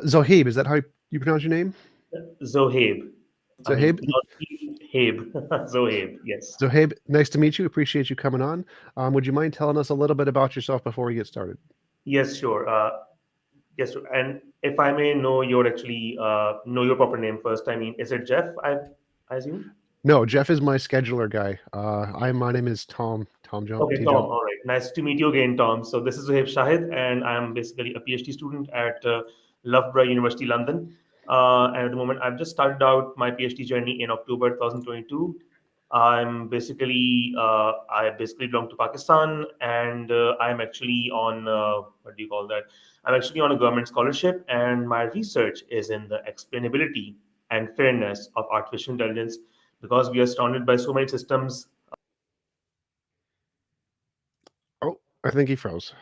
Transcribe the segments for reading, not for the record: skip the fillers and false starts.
Zohaib, is that how you pronounce your name? Zohaib. I mean, Zohaib? not Habe. Zohaib, yes. Zohaib, nice to meet you. Appreciate you coming on. Would you mind telling us a little bit about yourself before we get started? Yes, sure. Yes, sure. And if I may know your know your proper name first. I mean, is it Jeff? I assume. No, Jeff is my scheduler guy. My name is Tom. Tom Jump. Okay, T Tom. Jump. All right. Nice to meet you again, Tom. So this is Zohaib Shahid, and I'm basically a PhD student at Loughborough University, London. And at the moment, I've just started out my PhD journey in October 2022. I basically belong to Pakistan, and I'm actually on what do you call that? I'm actually on a government scholarship, and my research is in the explainability and fairness of artificial intelligence because we are surrounded by so many systems. Oh, I think he froze.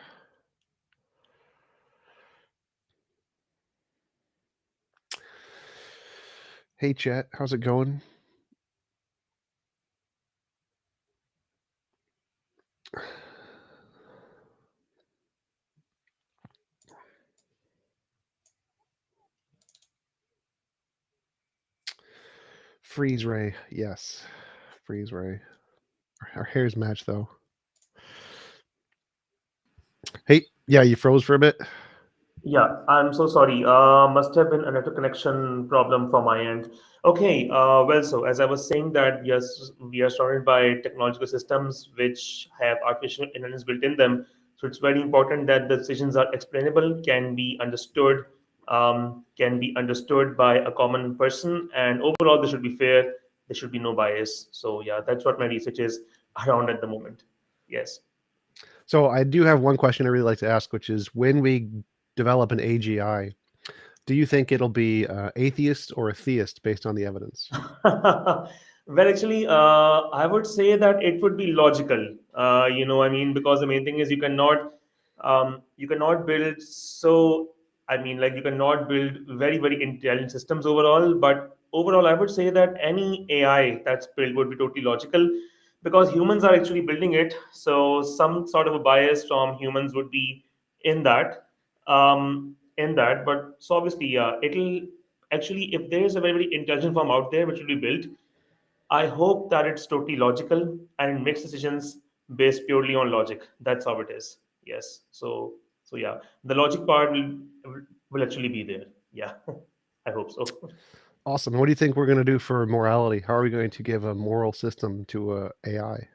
Hey, chat. How's it going? Freeze ray. Yes. Freeze ray. Our hairs match, though. Hey, yeah, you froze for a bit. Yeah, I'm so sorry. Must have been a network connection problem from my end. Okay, well, so as I was saying that yes, we are surrounded by technological systems which have artificial intelligence built in them. So it's very important that the decisions are explainable, can be understood by a common person, and overall they should be fair. There should be no bias. So yeah, that's what my research is around at the moment. Yes. So I do have one question I really like to ask, which is when we develop an AGI, do you think it'll be atheist or a theist based on the evidence? Well, actually, I would say that it would be logical. I mean, because the main thing is you cannot build so. I mean, like you cannot build very, very intelligent systems overall. But overall, I would say that any AI that's built would be totally logical, because humans are actually building it. So some sort of a bias from humans would be in that. But so obviously, yeah, it'll actually, if there is a very, very intelligent form out there which will be built, I hope that it's totally logical and it makes decisions based purely on logic. That's how it is. Yes. So yeah, the logic part will actually be there. Yeah, I hope so. Awesome. What do you think we're going to do for morality? How are we going to give a moral system to AI?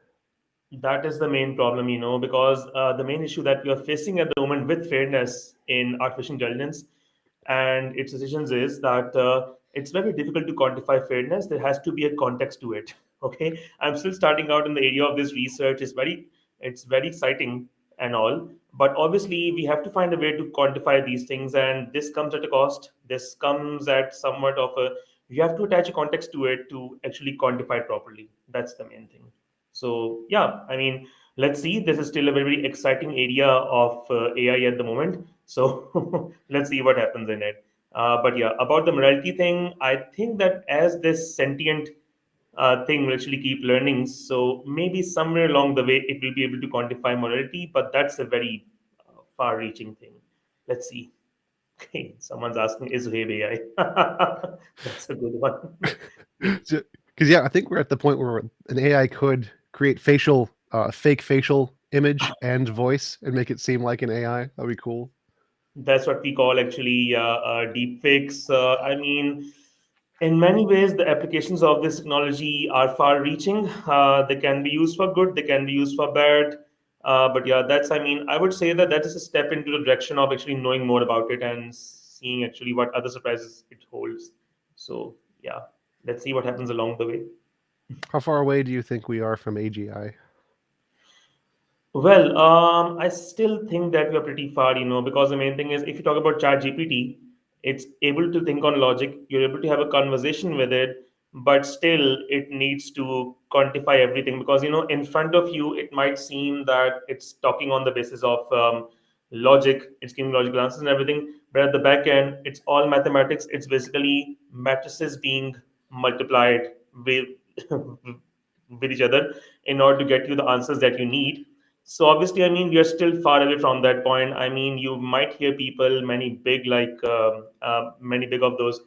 That is the main problem, because the main issue that we are facing at the moment with fairness in artificial intelligence and its decisions is that it's very difficult to quantify fairness. There has to be a context to it. Okay, I'm still starting out in the area of this research. It's very exciting and all, but obviously we have to find a way to quantify these things, and this comes at a cost. This comes at somewhat of a you have to attach a context to it to actually quantify it properly. That's the main thing. So yeah, I mean, let's see. This is still a very exciting area of AI at the moment. So let's see what happens in it. But yeah, about the morality thing, I think that as this sentient thing will actually keep learning, so maybe somewhere along the way it will be able to quantify morality. But that's a very far-reaching thing. Let's see. Okay, someone's asking, is Wave AI? That's a good one. Because yeah, I think we're at the point where an AI could create fake facial image and voice and make it seem like an AI. That'd be cool. That's what we call actually deep fakes. I mean, in many ways, the applications of this technology are far reaching. They can be used for good, they can be used for bad. But yeah, I mean, I would say that that is a step into the direction of actually knowing more about it and seeing actually what other surprises it holds. So yeah, let's see what happens along the way. How far away do you think we are from AGI? Well, I still think that we are pretty far, because the main thing is if you talk about ChatGPT, it's able to think on logic, you're able to have a conversation with it, but still it needs to quantify everything because, in front of you, it might seem that it's talking on the basis of logic, it's giving logical answers and everything, but at the back end, it's all mathematics. It's basically matrices being multiplied with with each other in order to get you the answers that you need. So obviously, I mean, we are still far away from that point. I mean, you might hear people, many big, many big of those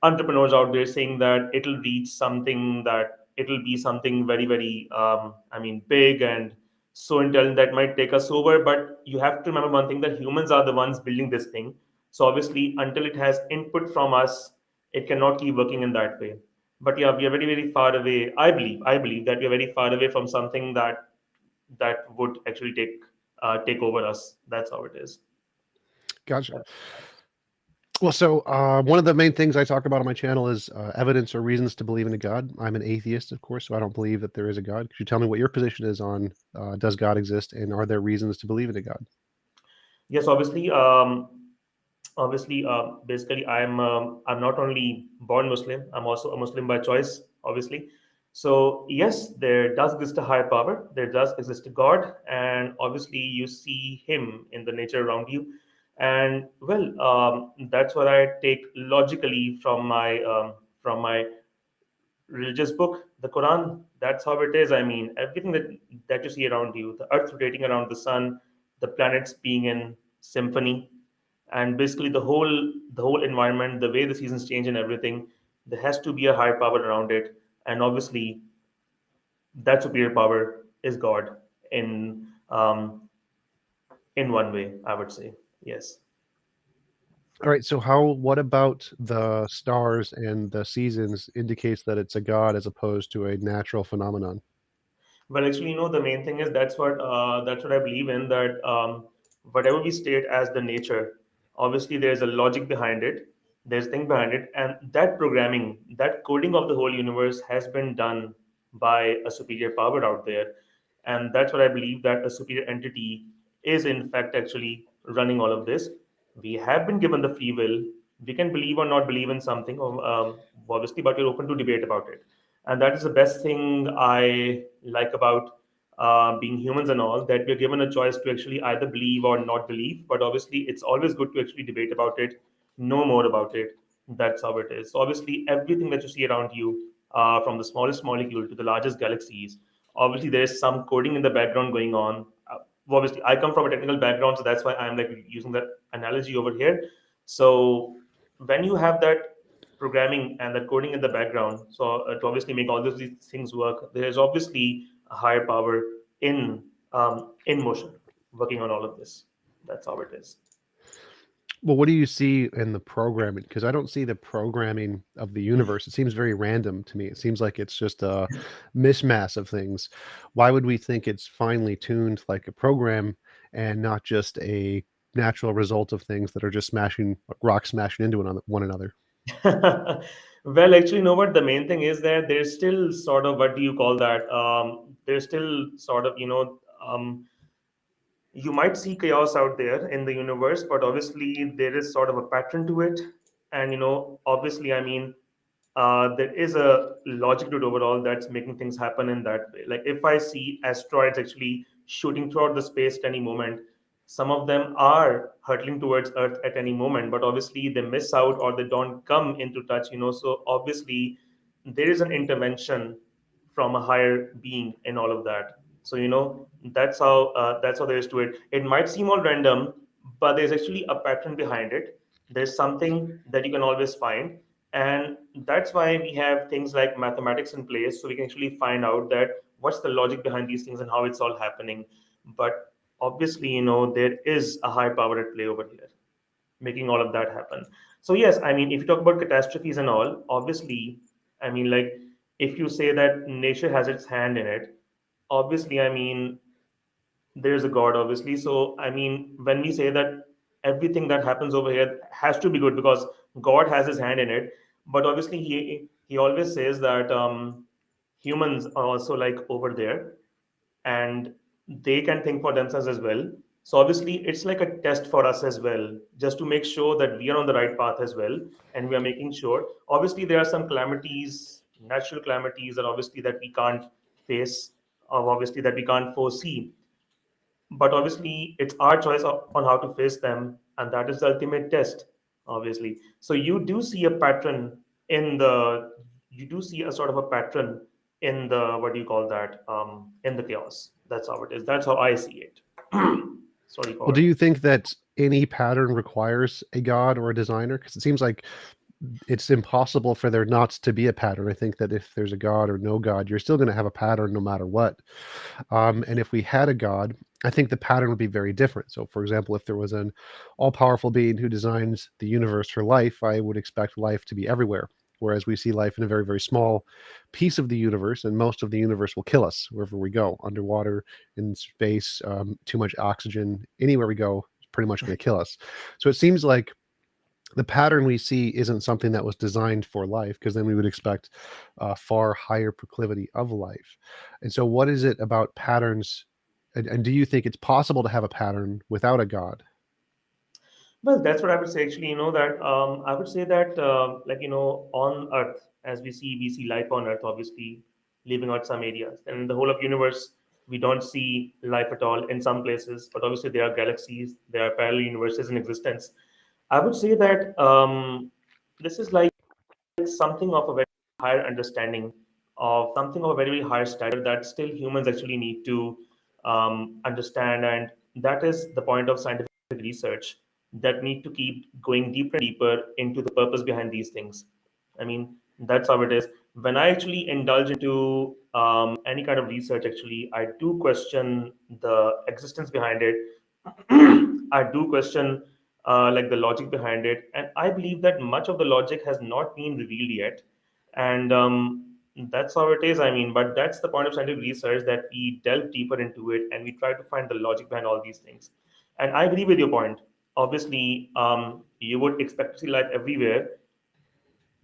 entrepreneurs out there saying that it'll reach something, that it'll be something very, very, I mean, big and so intelligent that might take us over. But you have to remember one thing, that humans are the ones building this thing. So obviously, until it has input from us, it cannot keep working in that way. But yeah, we are very, very far away. I believe that we are very far away from something that would actually take over us. That's how it is. Gotcha. Well, so one of the main things I talk about on my channel is evidence or reasons to believe in a God. I'm an atheist, of course, so I don't believe that there is a God. Could you tell me what your position is on does God exist, and are there reasons to believe in a God? Yes, obviously. Obviously, basically, I'm not only born Muslim, I'm also a Muslim by choice, obviously. So yes, there does exist a higher power, there does exist a God, and obviously you see him in the nature around you. And well, that's what I take logically from my religious book, the Quran. That's how it is. I mean, everything that you see around you, the earth rotating around the sun, the planets being in symphony, and basically the whole environment, the way the seasons change and everything, there has to be a higher power around it. And obviously that superior power is God in one way, I would say. Yes. All right, so what about the stars and the seasons indicates that it's a God as opposed to a natural phenomenon? Well, actually, the main thing is that's what I believe in. That whatever we state as the nature, obviously there's a logic behind it. There's a thing behind it, and that programming, that coding of the whole universe has been done by a superior power out there, and that's what I believe, that a superior entity is in fact actually running all of this. We have been given the free will. We can believe or not believe in something, obviously, but we're open to debate about it. And that is the best thing I like about being humans and all, that we're given a choice to actually either believe or not believe. But obviously, it's always good to actually debate about it, know more about it. That's how it is. So obviously, everything that you see around you, from the smallest molecule to the largest galaxies, obviously there is some coding in the background going on. Obviously, I come from a technical background, so that's why I'm like using that analogy over here. So when you have that programming and the coding in the background, so to obviously make all these things work, there is obviously a higher power in motion, working on all of this. That's how it is. Well, what do you see in the programming? Because I don't see the programming of the universe. It seems very random to me. It seems like it's just a mishmash of things. Why would we think it's finely tuned like a program and not just a natural result of things that are just rocks smashing into one another? Well, actually, you know what? The main thing is that there's still sort of, what do you call that? There's still sort of, you might see chaos out there in the universe, but obviously there is sort of a pattern to it. And obviously, I mean, there is a logic to it overall that's making things happen in that way. Like if I see asteroids actually shooting throughout the space at any moment, some of them are hurtling towards Earth at any moment, but obviously they miss out or they don't come into touch. So obviously there is an intervention from a higher being in all of that. So that's how there is to it. It might seem all random, but there's actually a pattern behind it. There's something that you can always find, and that's why we have things like mathematics in place, so we can actually find out that what's the logic behind these things and how it's all happening. But obviously, there is a high power at play over here, making all of that happen. So yes, I mean, if you talk about catastrophes and all, obviously, I mean, like, if you say that nature has its hand in it, obviously, I mean, there's a God, obviously. So I mean, when we say that everything that happens over here has to be good because God has his hand in it, but obviously he always says that humans are also like over there, and they can think for themselves as well. So obviously it's like a test for us as well, just to make sure that we are on the right path as well, and we are making sure. Obviously there are some calamities, natural calamities, and obviously that we can't face, or obviously that we can't foresee, but obviously it's our choice on how to face them, and that is the ultimate test, obviously. So you do see a pattern in the you do see a sort of a pattern in the, what do you call that, in the chaos. That's how it is. That's how I see it. Sorry Well, do for. you think that any pattern requires a god or a designer? Because it seems like it's impossible for there not to be a pattern. I think that if there's a god or no god, you're still going to have a pattern no matter what. And if we had a god, I think the pattern would be very different. So, for example, if there was an all powerful being who designs the universe for life, I would expect life to be everywhere. Whereas we see life in a very, very small piece of the universe, and most of the universe will kill us wherever we go, underwater, in space, too much oxygen, anywhere we go, it's pretty much going to kill us. So it seems like the pattern we see isn't something that was designed for life, because then we would expect a far higher proclivity of life. And so, what is it about patterns? And do you think it's possible to have a pattern without a god? Well, that's what I would say. Actually, that I would say that, like, on Earth, as we see life on Earth, obviously living out some areas, and in the whole of universe, we don't see life at all in some places. But obviously, there are galaxies, there are parallel universes in existence. I would say that this is like something of a very higher understanding of something of a very, very higher stature that still humans actually need to understand, and that is the point of scientific research, that need to keep going deeper and deeper into the purpose behind these things. I mean, that's how it is. When I actually indulge into any kind of research, actually, I do question the existence behind it. I do question like the logic behind it, and I believe that much of the logic has not been revealed yet, and that's how it is. I mean, but that's the point of scientific research, that we delve deeper into it and we try to find the logic behind all these things. And I agree with your point. Obviously, you would expect to see life everywhere,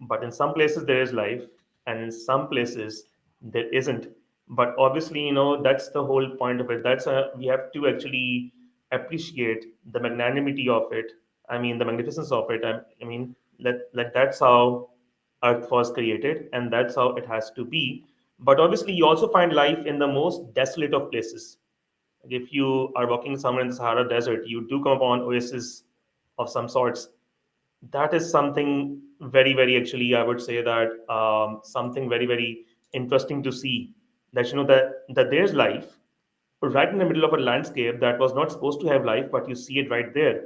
but in some places there is life, and in some places there isn't. But obviously, that's the whole point of it. We have to actually appreciate the magnanimity of it. I mean, the magnificence of it. I mean, like that's how Earth was created, and that's how it has to be. But obviously, you also find life in the most desolate of places. Like if you are walking somewhere in the Sahara Desert, you do come upon oasis of some sorts. That is something very, very, actually, I would say that something very, very interesting to see, that that there's life right in the middle of a landscape that was not supposed to have life, but you see it right there.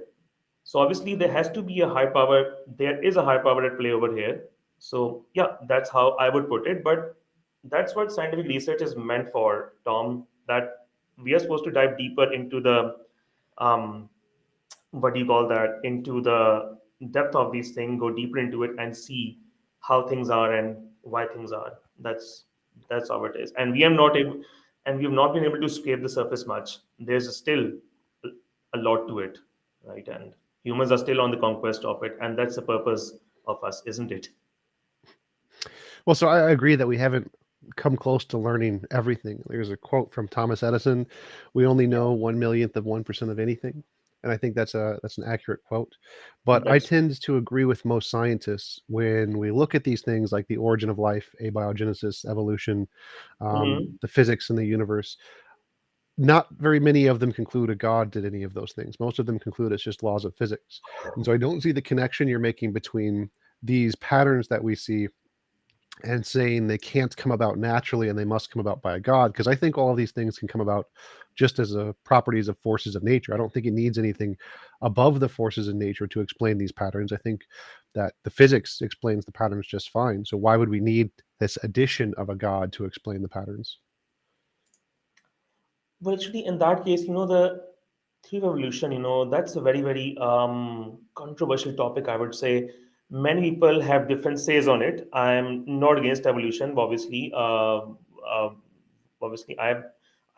So obviously there has to be a high power. There is a high power at play over here. So yeah, that's how I would put it. But that's what scientific research is meant for, Tom, that we are supposed to dive deeper into the um, what do you call that, into the depth of these things, go deeper into it and see how things are and why things are. That's how it is. And we have not been able to scrape the surface much. There's still a lot to it, right? And humans are still on the conquest of it, and that's the purpose of us, isn't it? Well, so I agree that we haven't come close to learning everything. There's a quote from Thomas Edison: "We only Yeah, know 1 millionth of 1% of anything," and I think that's an accurate quote. But I that's. tend to agree with most scientists when we look at these things like the origin of life, abiogenesis, evolution, Mhm. the physics in the universe. Not very many of them conclude a god did any of those things. Most of them conclude it's just laws of physics, and so I don't see the connection you're making between these patterns that we see and saying they can't come about naturally and they must come about by a god, because I think all of these things can come about just as a properties of forces of nature. I don't think it needs anything above the forces of nature to explain these patterns. I think that the physics explains the patterns just fine, so why would we need this addition of a god to explain the patterns? Well, actually, in that case, the theory of evolution, that's a very, very controversial topic, I would say. Many people have different says on it. I'm not against evolution, obviously. Obviously, I've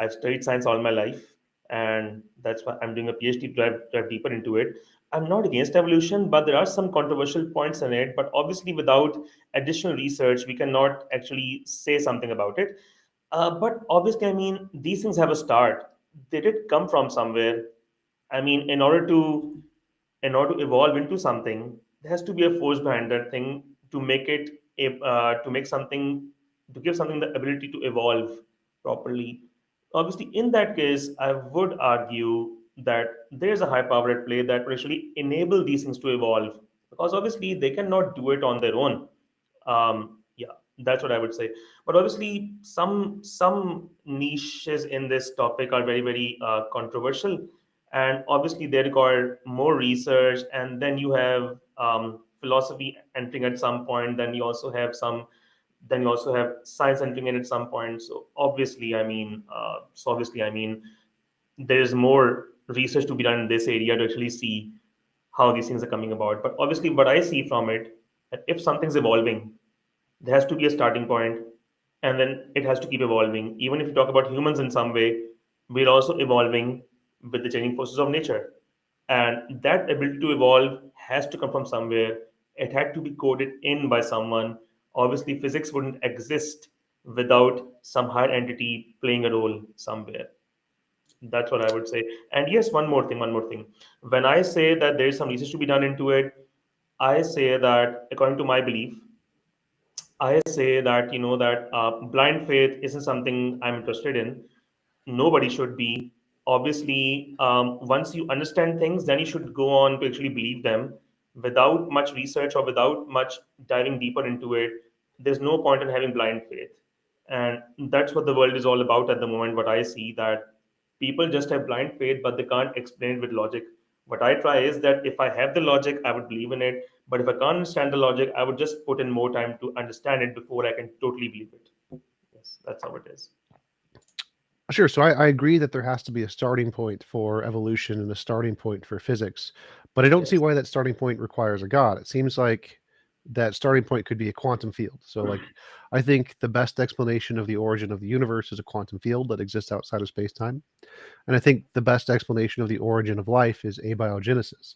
studied science all my life, and that's why I'm doing a PhD to dive deeper into it. I'm not against evolution, but there are some controversial points in it. But obviously, without additional research, we cannot actually say something about it. But obviously, I mean, these things have a start. They did come from somewhere. I mean, in order to evolve into something, there has to be a force behind that thing to make it to make something, to give something the ability to evolve properly. Obviously, in that case, I would argue that there's a high power at play that will actually enable these things to evolve, because obviously they cannot do it on their own. Yeah. That's what I would say. But obviously, some niches in this topic are very very controversial, and obviously they require more research. And then you have philosophy entering at some point. Then you also have science entering in at some point. So obviously, I mean, there is more research to be done in this area to actually see how these things are coming about. But obviously, what I see from it, that if something's evolving, there has to be a starting point, and then it has to keep evolving. Even if you talk about humans in some way, we're also evolving with the changing forces of nature. And that ability to evolve has to come from somewhere. It had to be coded in by someone. Obviously, physics wouldn't exist without some higher entity playing a role somewhere. That's what I would say. And yes, one more thing. When I say that there is some research to be done into it, I say that according to my belief, I say that that blind faith isn't something I'm interested in. Nobody should be. Obviously, once you understand things, then you should go on to actually believe them without much research or without much diving deeper into it. There's no point in having blind faith, and that's what the world is all about at the moment. What I see, that people just have blind faith, but they can't explain it with logic. What I try is that if I have the logic, I would believe in it. But if I can't understand the logic, I would just put in more time to understand it before I can totally believe it. Yes, that's how it is. Sure. So I agree that there has to be a starting point for evolution and a starting point for physics, but I don't see Yes. why that starting point requires a god. It seems like that starting point could be a quantum field. So, like, I think the best explanation of the origin of the universe is a quantum field that exists outside of space time. And I think the best explanation of the origin of life is abiogenesis.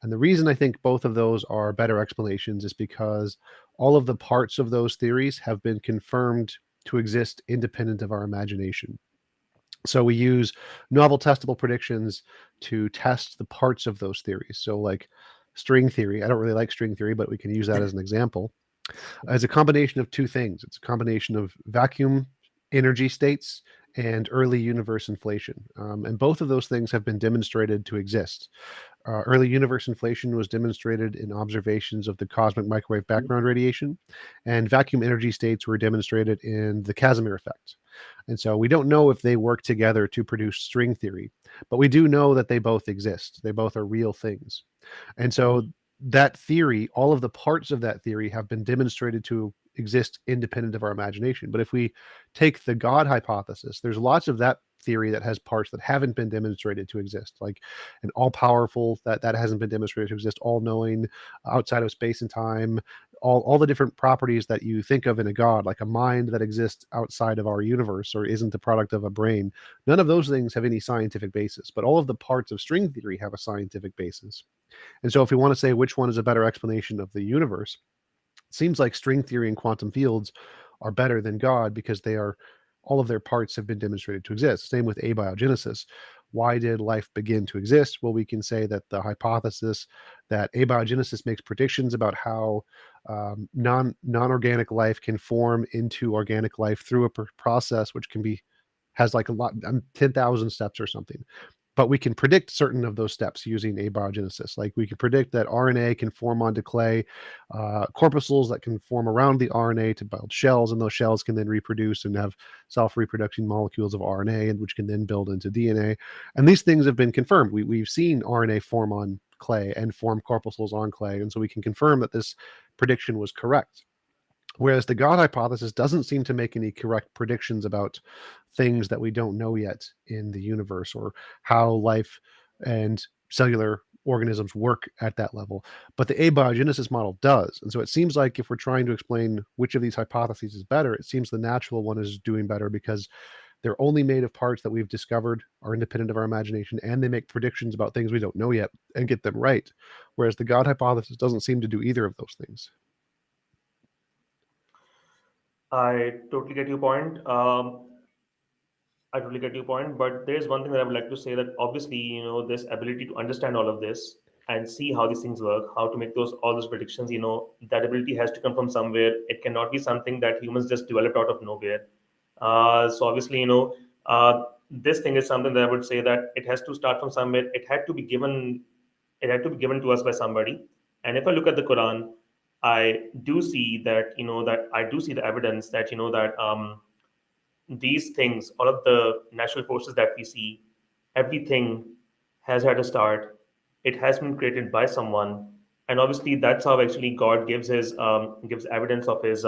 And the reason I think both of those are better explanations is because all of the parts of those theories have been confirmed to exist independent of our imagination. So we use novel testable predictions to test the parts of those theories. So, like string theory, I don't really like string theory, but we can use that as an example. As a combination of two things. It's a combination of vacuum energy states and early universe inflation. And both of those things have been demonstrated to exist. Early universe inflation was demonstrated in observations of the cosmic microwave background radiation, and vacuum energy states were demonstrated in the Casimir effect. And so we don't know if they work together to produce string theory, but we do know that they both exist. They both are real things. And so that theory, all of the parts of that theory have been demonstrated to exist independent of our imagination. But if we take the God hypothesis, there's lots of that theory that has parts that haven't been demonstrated to exist, like an all-powerful that hasn't been demonstrated to exist, all-knowing, outside of space and time, all the different properties that you think of in a god, like a mind that exists outside of our universe or isn't the product of a brain. None of those things have any scientific basis, but all of the parts of string theory have a scientific basis. And so if we want to say which one is a better explanation of the universe, it seems like string theory and quantum fields are better than God because they are all of their parts have been demonstrated to exist. Same with abiogenesis. Why did life begin to exist? Well, we can say that the hypothesis that abiogenesis makes predictions about how non-organic life can form into organic life through a process which can be has like a lot 10,000 steps or something, but we can predict certain of those steps using abiogenesis. Like we can predict that RNA can form onto clay, corpuscles that can form around the RNA to build shells, and those shells can then reproduce and have self-reproducing molecules of RNA, and which can then build into DNA. And these things have been confirmed. We've seen RNA form on clay and form corpuscles on clay, and so we can confirm that this prediction was correct. Whereas the God hypothesis doesn't seem to make any correct predictions about things that we don't know yet in the universe or how life and cellular organisms work at that level. But the abiogenesis model does. And so it seems like if we're trying to explain which of these hypotheses is better, it seems the natural one is doing better because they're only made of parts that we've discovered are independent of our imagination, and they make predictions about things we don't know yet and get them right. Whereas the God hypothesis doesn't seem to do either of those things. I totally get your point. I totally get your point, but there is one thing that I would like to say, that obviously, this ability to understand all of this and see how these things work, how to make all those predictions, that ability has to come from somewhere. It cannot be something that humans just developed out of nowhere. So obviously, this thing is something that I would say that it has to start from somewhere. It had to be given to us by somebody. And if I look at the Quran, I do see that that I do see the evidence that that these things, all of the natural forces that we see, everything has had a start. It has been created by someone, and obviously that's how actually God gives evidence of His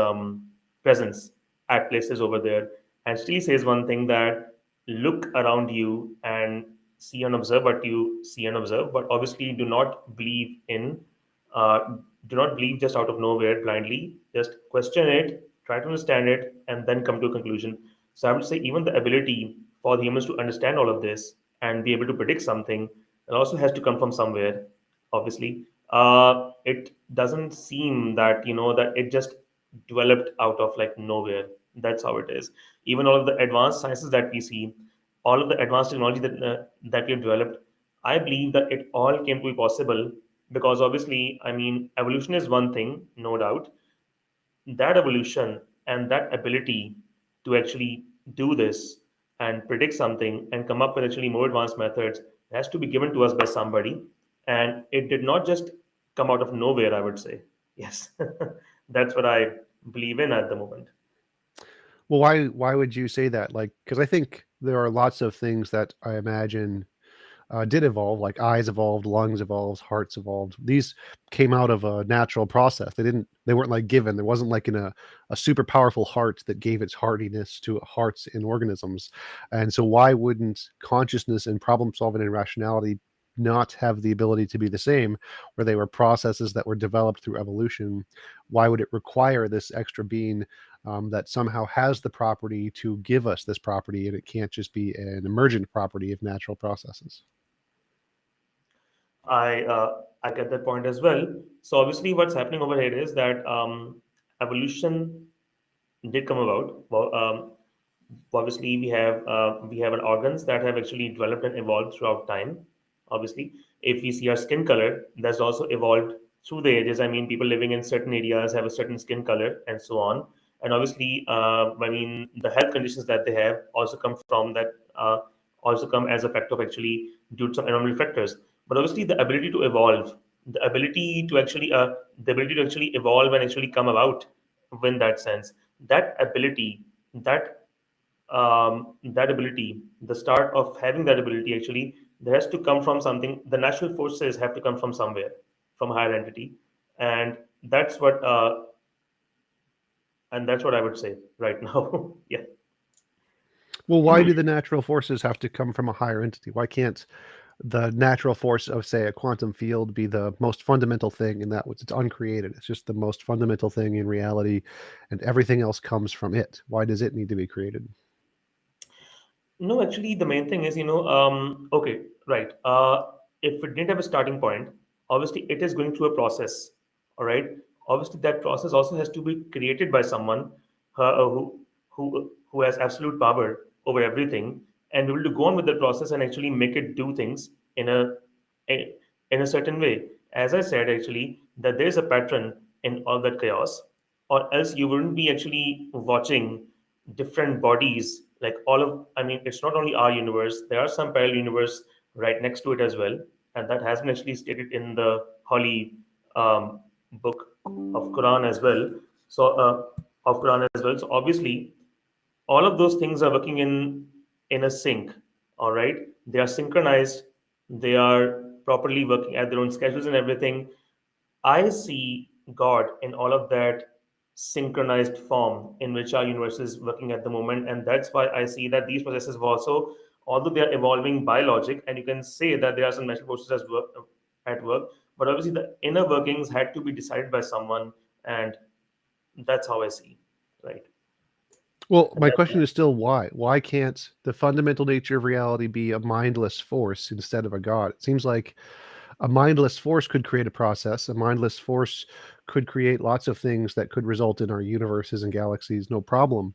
presence at places over there, and still says one thing, that look around you and see and observe what you see and observe, but obviously uh, do not believe just out of nowhere blindly. Just question it, try to understand it, and then come to a conclusion. So I would say even the ability for the humans to understand all of this and be able to predict something, it also has to come from somewhere. Obviously, it doesn't seem that that it just developed out of like nowhere. That's how it is. Even all of the advanced sciences that we see, all of the advanced technology that we have developed, I believe that it all came to be possible because obviously, I mean, evolution is one thing, no doubt. That evolution and that ability to actually do this and predict something and come up with actually more advanced methods has to be given to us by somebody, and it did not just come out of nowhere, I would say. Yes. That's what I believe in at the moment. Well, why would you say that? Like, because I think there are lots of things that I imagine did evolve, like eyes evolved, lungs evolved, hearts evolved. These came out of a natural process. They weren't like given. There wasn't like a super powerful heart that gave its hardiness to hearts in organisms. And so why wouldn't consciousness and problem solving and rationality not have the ability to be the same, where they were processes that were developed through evolution? Why would it require this extra being that somehow has the property to give us this property, and it can't just be an emergent property of natural processes? I get that point as well. So obviously, what's happening over here is that evolution did come about. Well, obviously, we have an organs that have actually developed and evolved throughout time. Obviously, if we see our skin color, that's also evolved through the ages. I mean, people living in certain areas have a certain skin color, and so on. And obviously, I mean, the health conditions that they have also come from that. Also come as a fact of actually due to some environmental factors. But obviously, the ability to evolve, the ability to actually evolve and actually come about in that sense, that ability, that that ability, the start of having that ability actually, there has to come from something. The natural forces have to come from somewhere, from a higher entity, and that's what uh, that's what I would say right now. Yeah. Well, why do the natural forces have to come from a higher entity? Why can't the natural force of, say, a quantum field be the most fundamental thing in that which it's uncreated? It's just the most fundamental thing in reality, and everything else comes from it. Why does it need to be created? No, actually, the main thing is, okay, right. If it didn't have a starting point, obviously it is going through a process, all right? Obviously, that process also has to be created by someone who has absolute power over everything and be able to go on with the process and actually make it do things a- in a certain way. As I said, actually, that there is a pattern in all that chaos, or else you wouldn't be actually watching different bodies, like all of, I mean, it's not only our universe, there are some parallel universe right next to it as well, and that has been actually stated in the holy um, book of Quran as well. So of Quran as well. So obviously all of those things are working in a sync. All right, they are synchronized, they are properly working at their own schedules and everything. I see God in all of that synchronized form in which our universe is working at the moment. And that's why I see that these processes were also, although they are evolving by logic, and you can say that there are some natural forces at work, but obviously the inner workings had to be decided by someone. And that's how I see, right? Well, And my that's question is still why? Why can't the fundamental nature of reality be a mindless force instead of a god? It seems like a mindless force could create a process. A mindless force could create lots of things that could result in our universes and galaxies, no problem.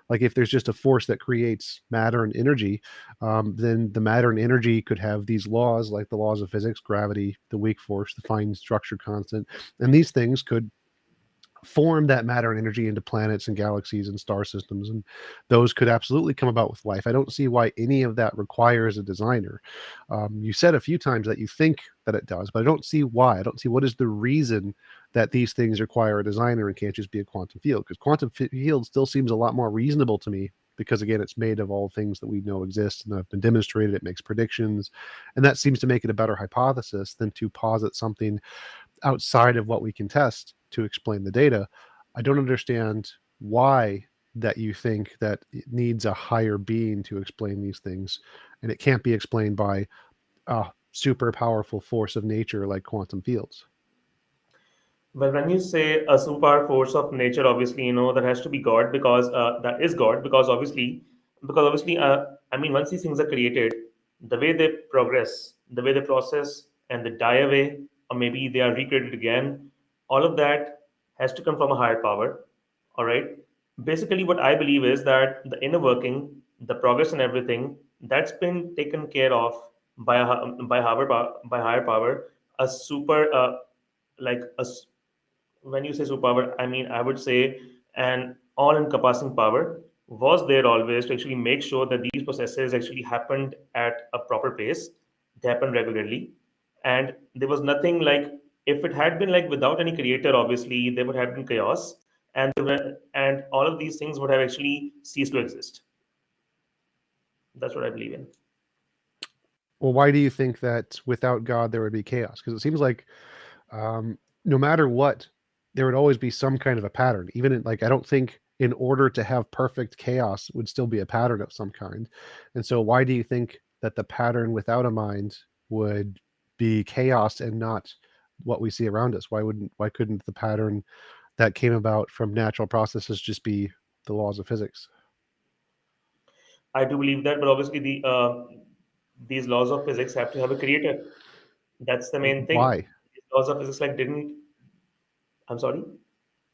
Like if there's just a force that creates matter and energy, then the matter and energy could have these laws, like the laws of physics, gravity, the weak force, the fine structure constant, and these things could form that matter and energy into planets and galaxies and star systems, and those could absolutely come about with life. I don't see why any of that requires a designer. You said a few times that you think that it does, but I don't see why. I don't see what is the reason that these things require a designer and can't just be a quantum field, because quantum field still seems a lot more reasonable to me, because again, it's made of all things that we know exist and have been demonstrated. It makes predictions, and that seems to make it a better hypothesis than to posit something outside of what we can test to explain the data. I don't understand why that you think that it needs a higher being to explain these things, and it can't be explained by a super powerful force of nature like quantum fields. Well, when you say a super force of nature, obviously, that has to be God, because that is God, because obviously, I mean, once these things are created, the way they progress, the way they process, and they die away, or maybe they are recreated again, all of that has to come from a higher power. All right. Basically, what I believe is that the inner working, the progress, and everything that's been taken care of by higher power, a super like a when you say superpower, I mean, I would say an all encompassing power was there always to actually make sure that these processes actually happened at a proper pace, they happened regularly. And there was nothing like, if it had been like without any creator, obviously, there would have been chaos. And all of these things would have actually ceased to exist. That's what I believe in. Well, why do you think that without God there would be chaos? Because it seems like um, no matter what, there would always be some kind of a pattern. Even in, like, I don't think in order to have perfect chaos would still be a pattern of some kind. And so, why do you think that the pattern without a mind would be chaos and not what we see around us? Why couldn't the pattern that came about from natural processes just be the laws of physics? I do believe that, but obviously these laws of physics have to have a creator. That's the main thing. Why? These laws of physics like didn't. I'm sorry.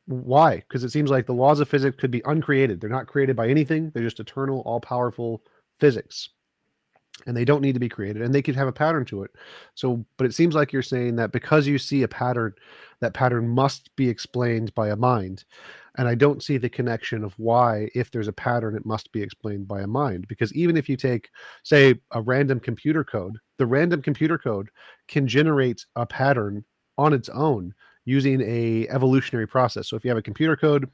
Why? Because it seems like the laws of physics could be uncreated. They're not created by anything. They're just eternal, all-powerful physics, and they don't need to be created, and they could have a pattern to it. So, but it seems like you're saying that because you see a pattern, that pattern must be explained by a mind. And I don't see the connection of why, if there's a pattern, it must be explained by a mind. Because even if you take, say, a random computer code, the random computer code can generate a pattern on its own using a evolutionary process. So if you have a computer code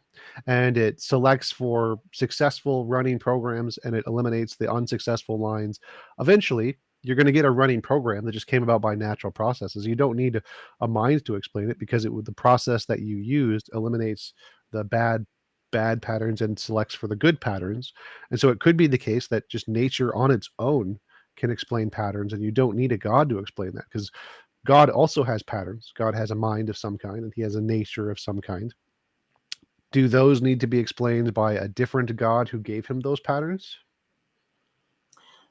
and it selects for successful running programs and it eliminates the unsuccessful lines, eventually you're going to get a running program that just came about by natural processes. You don't need a mind to explain it, because the process that you used eliminates the bad patterns and selects for the good patterns. And so it could be the case that just nature on its own can explain patterns, and you don't need a god to explain that, because God also has patterns. God has a mind of some kind, and he has a nature of some kind. Do those need to be explained by a different God who gave him those patterns?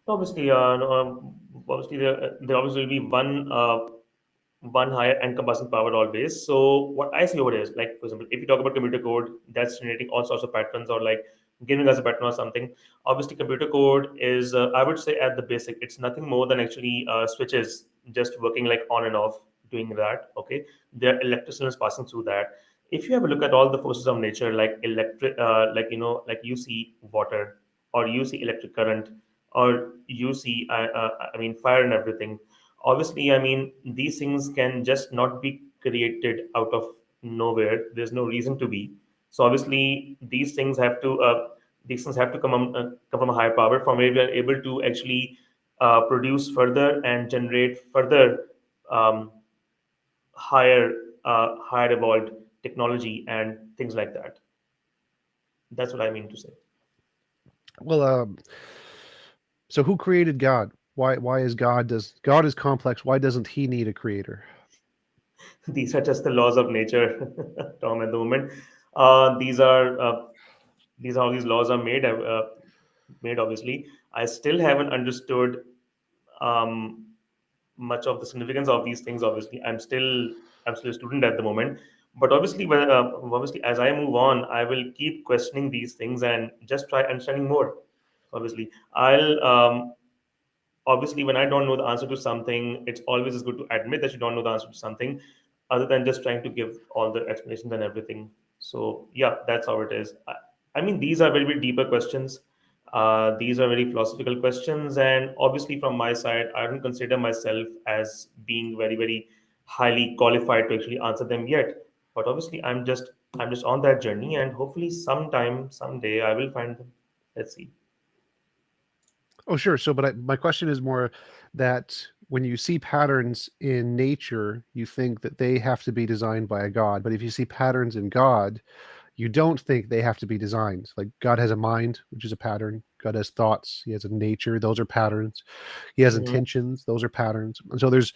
Obviously, no, obviously there obviously will be one higher encompassing power always. So what I see over here is, like, for example, if you talk about computer code that's generating all sorts of patterns, or like giving us a pattern or something. Obviously, computer code is, I would say, at the basic, it's nothing more than actually switches just working like on and off, doing that. Okay, there are electricians passing through that. If you have a look at all the forces of nature, like electric, like you see water, or you see electric current, or you see, I mean, fire and everything. Obviously, I mean, these things can just not be created out of nowhere. There's no reason to be. So obviously, these things have to come from a higher power, from where we are able to actually produce further and generate further um, higher higher evolved technology and things like that. That's what I mean to say. Well, so who created God? Why is God is complex? Why doesn't he need a creator? These are just the laws of nature, Tom. At the moment, uh, these are uh, these are how these laws are made. Obviously, I still haven't understood um, much of the significance of these things. Obviously, I'm still a student at the moment. But obviously, as I move on, I will keep questioning these things and just try understanding more. Obviously, I'll obviously, when I don't know the answer to something, it's always good to admit that you don't know the answer to something, other than just trying to give all the explanations and everything. So yeah, that's how it is. I mean, these are very, very deeper questions. These are very philosophical questions, and obviously, from my side, I don't consider myself as being very, very highly qualified to actually answer them yet. But obviously, I'm just on that journey, and hopefully, sometime, someday, I will find them. Let's see. Oh, sure. So, but my question is more that when you see patterns in nature, you think that they have to be designed by a god. But if you see patterns in God, you don't think they have to be designed. Like God has a mind, which is a pattern. God has thoughts. He has a nature. Those are patterns. He has Mm-hmm. intentions. Those are patterns. And so there's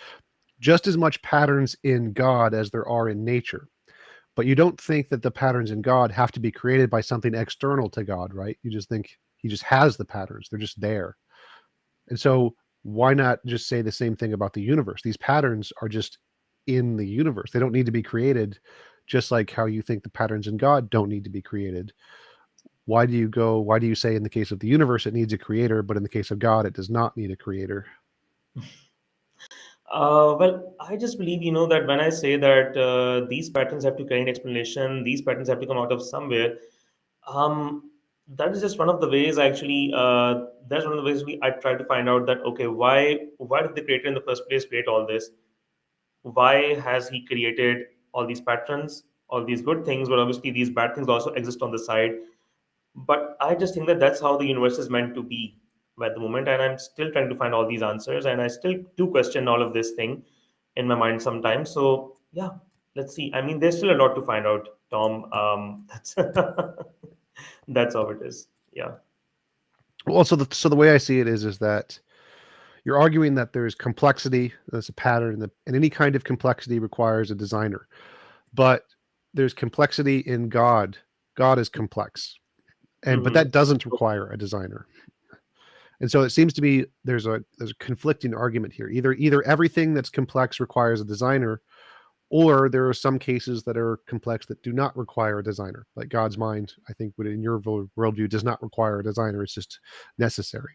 just as much patterns in God as there are in nature. But you don't think that the patterns in God have to be created by something external to God, right? You just think he just has the patterns. They're just there. And so why not just say the same thing about the universe? These patterns are just in the universe. They don't need to be created, just like how you think the patterns in God don't need to be created. Why do you say in the case of the universe it needs a creator, but in the case of God it does not need a creator? Well, I just believe, that when I say that these patterns have to carry an explanation, these patterns have to come out of somewhere. Um, that is just one of the ways. Actually, that's one of the ways I try to find out that okay, why did the creator in the first place create all this? Why has he created all these patterns, all these good things, but obviously these bad things also exist on the side. But I just think that that's how the universe is meant to be at the moment, and I'm still trying to find all these answers, and I still do question all of this thing in my mind sometimes. So yeah, let's see. I mean, there's still a lot to find out, Tom. That's that's how it is. Yeah. Well, so the way I see it is that you're arguing that there's complexity, there's a pattern, and any kind of complexity requires a designer. But there's complexity in God. God is complex, and but Mm-hmm. that doesn't require a designer. And so it seems to me there's a conflicting argument here. Either everything that's complex requires a designer, or there are some cases that are complex that do not require a designer. Like God's mind, I think, would in your worldview does not require a designer. It's just necessary.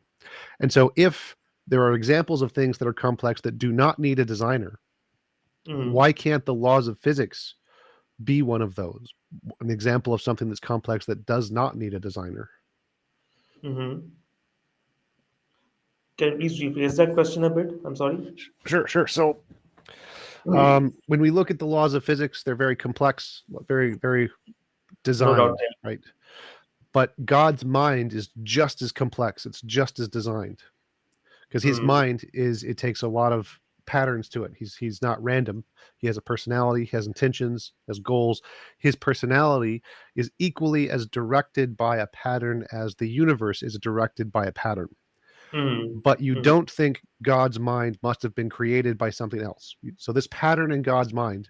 And so if there are examples of things that are complex that do not need a designer, Mm-hmm. why can't the laws of physics be one of those? An example of something that's complex that does not need a designer. Mm-hmm. Can you please rephrase that question a bit? I'm sorry. Sure, sure. So when we look at the laws of physics, they're very complex, very, very No doubt. designed, right? But God's mind is just as complex. It's just as designed because his Mm-hmm. mind is, it takes a lot of patterns to it. He's not random. He has a personality, he has intentions, has goals. His personality is equally as directed by a pattern as the universe is directed by a pattern. But you Mm-hmm. don't think God's mind must have been created by something else. So this pattern in God's mind,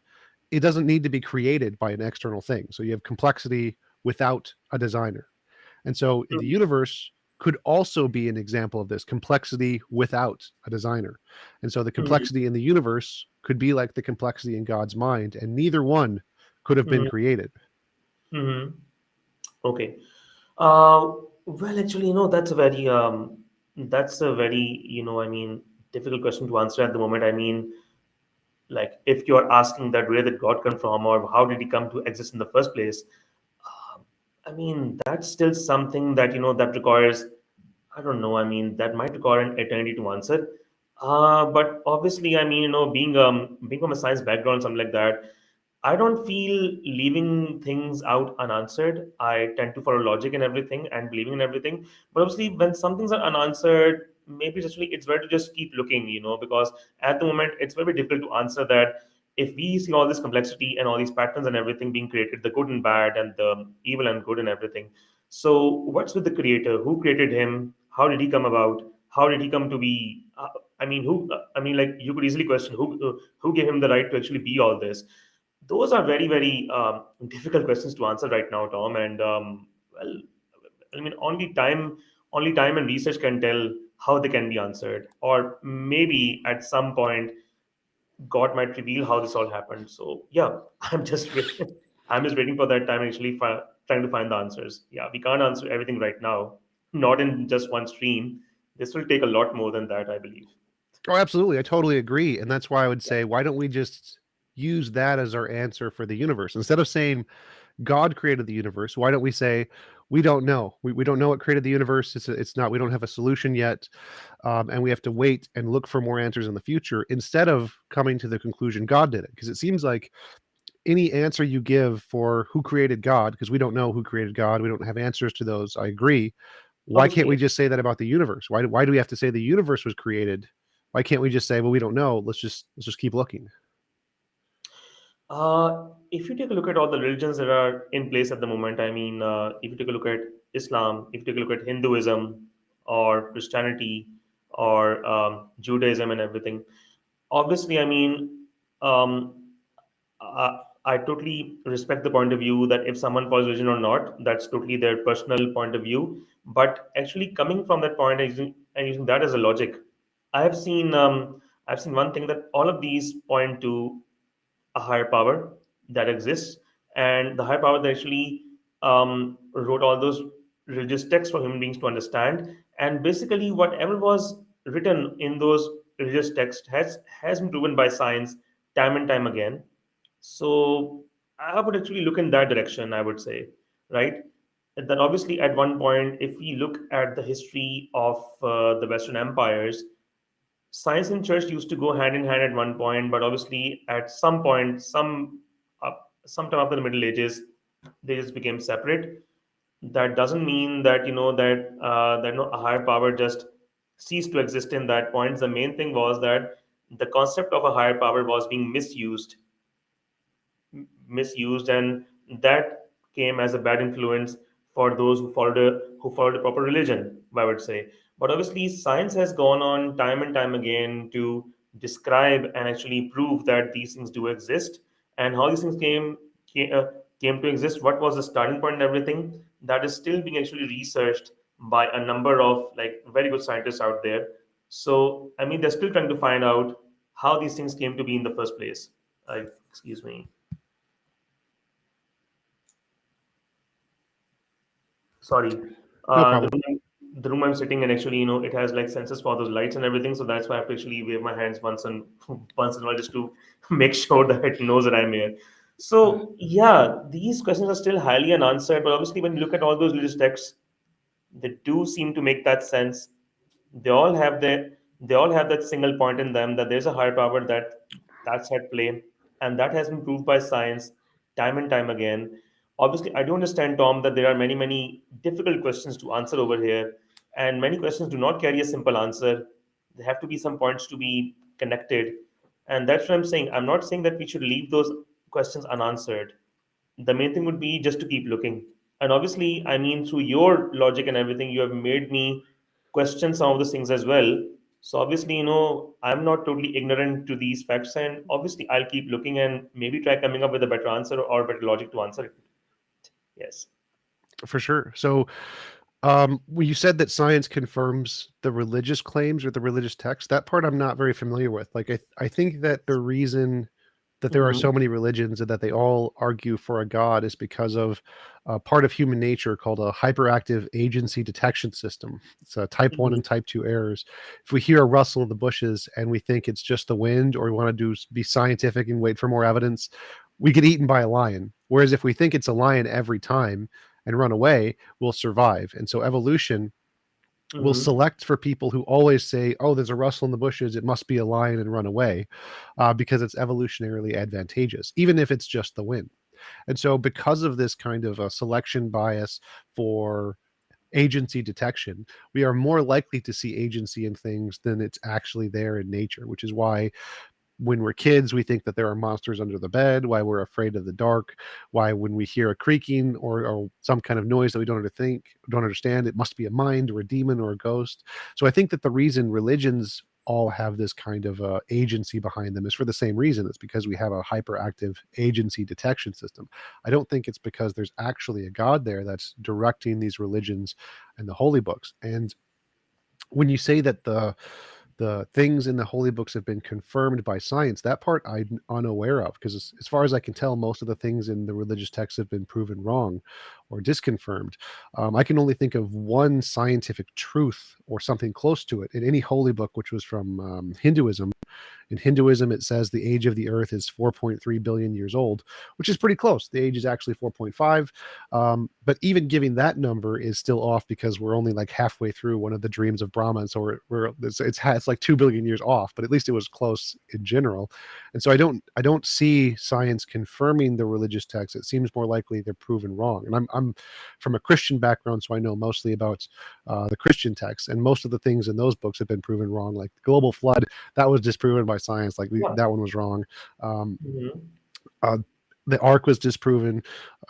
it doesn't need to be created by an external thing. So you have complexity without a designer. And so the universe could also be an example of this complexity without a designer. And so the Mm-hmm. complexity in the universe could be like the complexity in God's mind, and neither one could have been Mm-hmm. created. Mm-hmm. Okay. Uh, well, actually, that's a very, I mean, difficult question to answer at the moment. I mean, like, if you're asking that where did God come from or how did he come to exist in the first place, uh, I mean, that's still something that, that requires, I don't know, I mean, that might require an eternity to answer. But obviously, I mean, being from a science background, something like that, I don't feel leaving things out unanswered. I tend to follow logic and everything and believing in everything. But obviously, when some things are unanswered, maybe it's better to just keep looking, because at the moment it's very difficult to answer that. If we see all this complexity and all these patterns and everything being created, the good and bad and the evil and good and everything. So, what's with the creator? Who created him? How did he come about? How did he come to be? I mean, who? I mean, like you could easily question who gave him the right to actually be all this. Those are very, very difficult questions to answer right now, Tom. And well, I mean, only time and research can tell how they can be answered, or maybe at some point, God might reveal how this all happened. So yeah, I'm just waiting for that time and actually trying to find the answers. Yeah, we can't answer everything right now, not in just one stream. This will take a lot more than that, I believe. Oh, absolutely. I totally agree. And that's why I would say, why don't we just use that as our answer for the universe? Instead of saying God created the universe, why don't we say we don't know? We don't know what created the universe. It's not. We don't have a solution yet, and we have to wait and look for more answers in the future. Instead of coming to the conclusion God did it, because it seems like any answer you give for who created God, because we don't know who created God, we don't have answers to those. I agree. Why can't we Obviously, just say that about the universe? Why do we have to say the universe was created? Why can't we just say, well, we don't know. Let's just keep looking. if you take a look at all the religions that are in place at the moment, I mean, if you take a look at Islam, if you take a look at Hinduism or Christianity or Judaism and everything, obviously, I mean, I totally respect the point of view that if someone follows religion or not, that's totally their personal point of view. But actually, coming from that point and using that as a logic, I have seen I've seen one thing that all of these point to a higher power that exists, and the higher power that actually wrote all those religious texts for human beings to understand. And basically, whatever was written in those religious texts has been proven by science time and time again. So I would actually look in that direction, I would say, right? And then obviously, at one point, if we look at the history of the Western empires, science and church used to go hand in hand at one point, but obviously at some point, sometime after the Middle Ages, they just became separate. That doesn't mean that that no a higher power just ceased to exist in that point. The main thing was that the concept of a higher power was being misused, and that came as a bad influence for those who followed a proper religion, I would say. But obviously, science has gone on time and time again to describe and actually prove that these things do exist, and how these things came to exist. What was the starting point and everything that is still being actually researched by a number of like very good scientists out there. So I mean, they're still trying to find out how these things came to be in the first place. Excuse me. Sorry. No The problem. room I'm sitting in actually, it has like sensors for those lights and everything, so that's why I have to actually wave my hands once and once in a while just to make sure that it knows that I'm here. So yeah, these questions are still highly unanswered, but obviously when you look at all those religious texts, they do seem to make that sense. They all have that single point in them that there's a higher power that's at play, and that has been proved by science time and time again. Obviously, I do understand, Tom, that there are many difficult questions to answer over here, and many questions do not carry a simple answer. There have to be some points to be connected, and that's what I'm saying. I'm not saying that we should leave those questions unanswered. The main thing would be just to keep looking. And obviously, I mean, through your logic and everything, you have made me question some of those things as well. So obviously, I'm not totally ignorant to these facts, and obviously, I'll keep looking and maybe try coming up with a better answer or better logic to answer it. Yes. For sure. So, when you said that science confirms the religious claims or the religious text, that part I'm not very familiar with. Like, I think that the reason that there are Mm-hmm. so many religions and that they all argue for a god is because of a part of human nature called a hyperactive agency detection system. It's a type 1 Mm-hmm. and type 2 errors. If we hear a rustle in the bushes and we think it's just the wind, or we want to be scientific and wait for more evidence, we get eaten by a lion. Whereas if we think it's a lion every time and run away, we'll survive. And so evolution will Mm-hmm. select for people who always say, "Oh, there's a rustle in the bushes. It must be a lion," and run away, because it's evolutionarily advantageous, even if it's just the wind. And so, because of this kind of a selection bias for agency detection, we are more likely to see agency in things than it's actually there in nature, which is why when we're kids, we think that there are monsters under the bed, why we're afraid of the dark, why when we hear a creaking or some kind of noise that we don't understand, it must be a mind or a demon or a ghost. So I think that the reason religions all have this kind of agency behind them is for the same reason. It's because we have a hyperactive agency detection system. I don't think it's because there's actually a god there that's directing these religions and the holy books. And when you say that the things in the holy books have been confirmed by science, that part I'm unaware of, because as far as I can tell, most of the things in the religious texts have been proven wrong or disconfirmed. I can only think of one scientific truth or something close to it in any holy book, which was from Hinduism, In Hinduism, it says the age of the earth is 4.3 billion years old, which is pretty close. The age is actually 4.5. But even giving that number is still off because we're only like halfway through one of the dreams of Brahma. And so it's like 2 billion years off, but at least it was close in general. And so I don't see science confirming the religious texts. It seems more likely they're proven wrong. And I'm from a Christian background, so I know mostly about the Christian texts, and most of the things in those books have been proven wrong. Like the global flood, that was disproven by science. Like Yeah. that one was wrong. Mhm. Uh, the ark was disproven.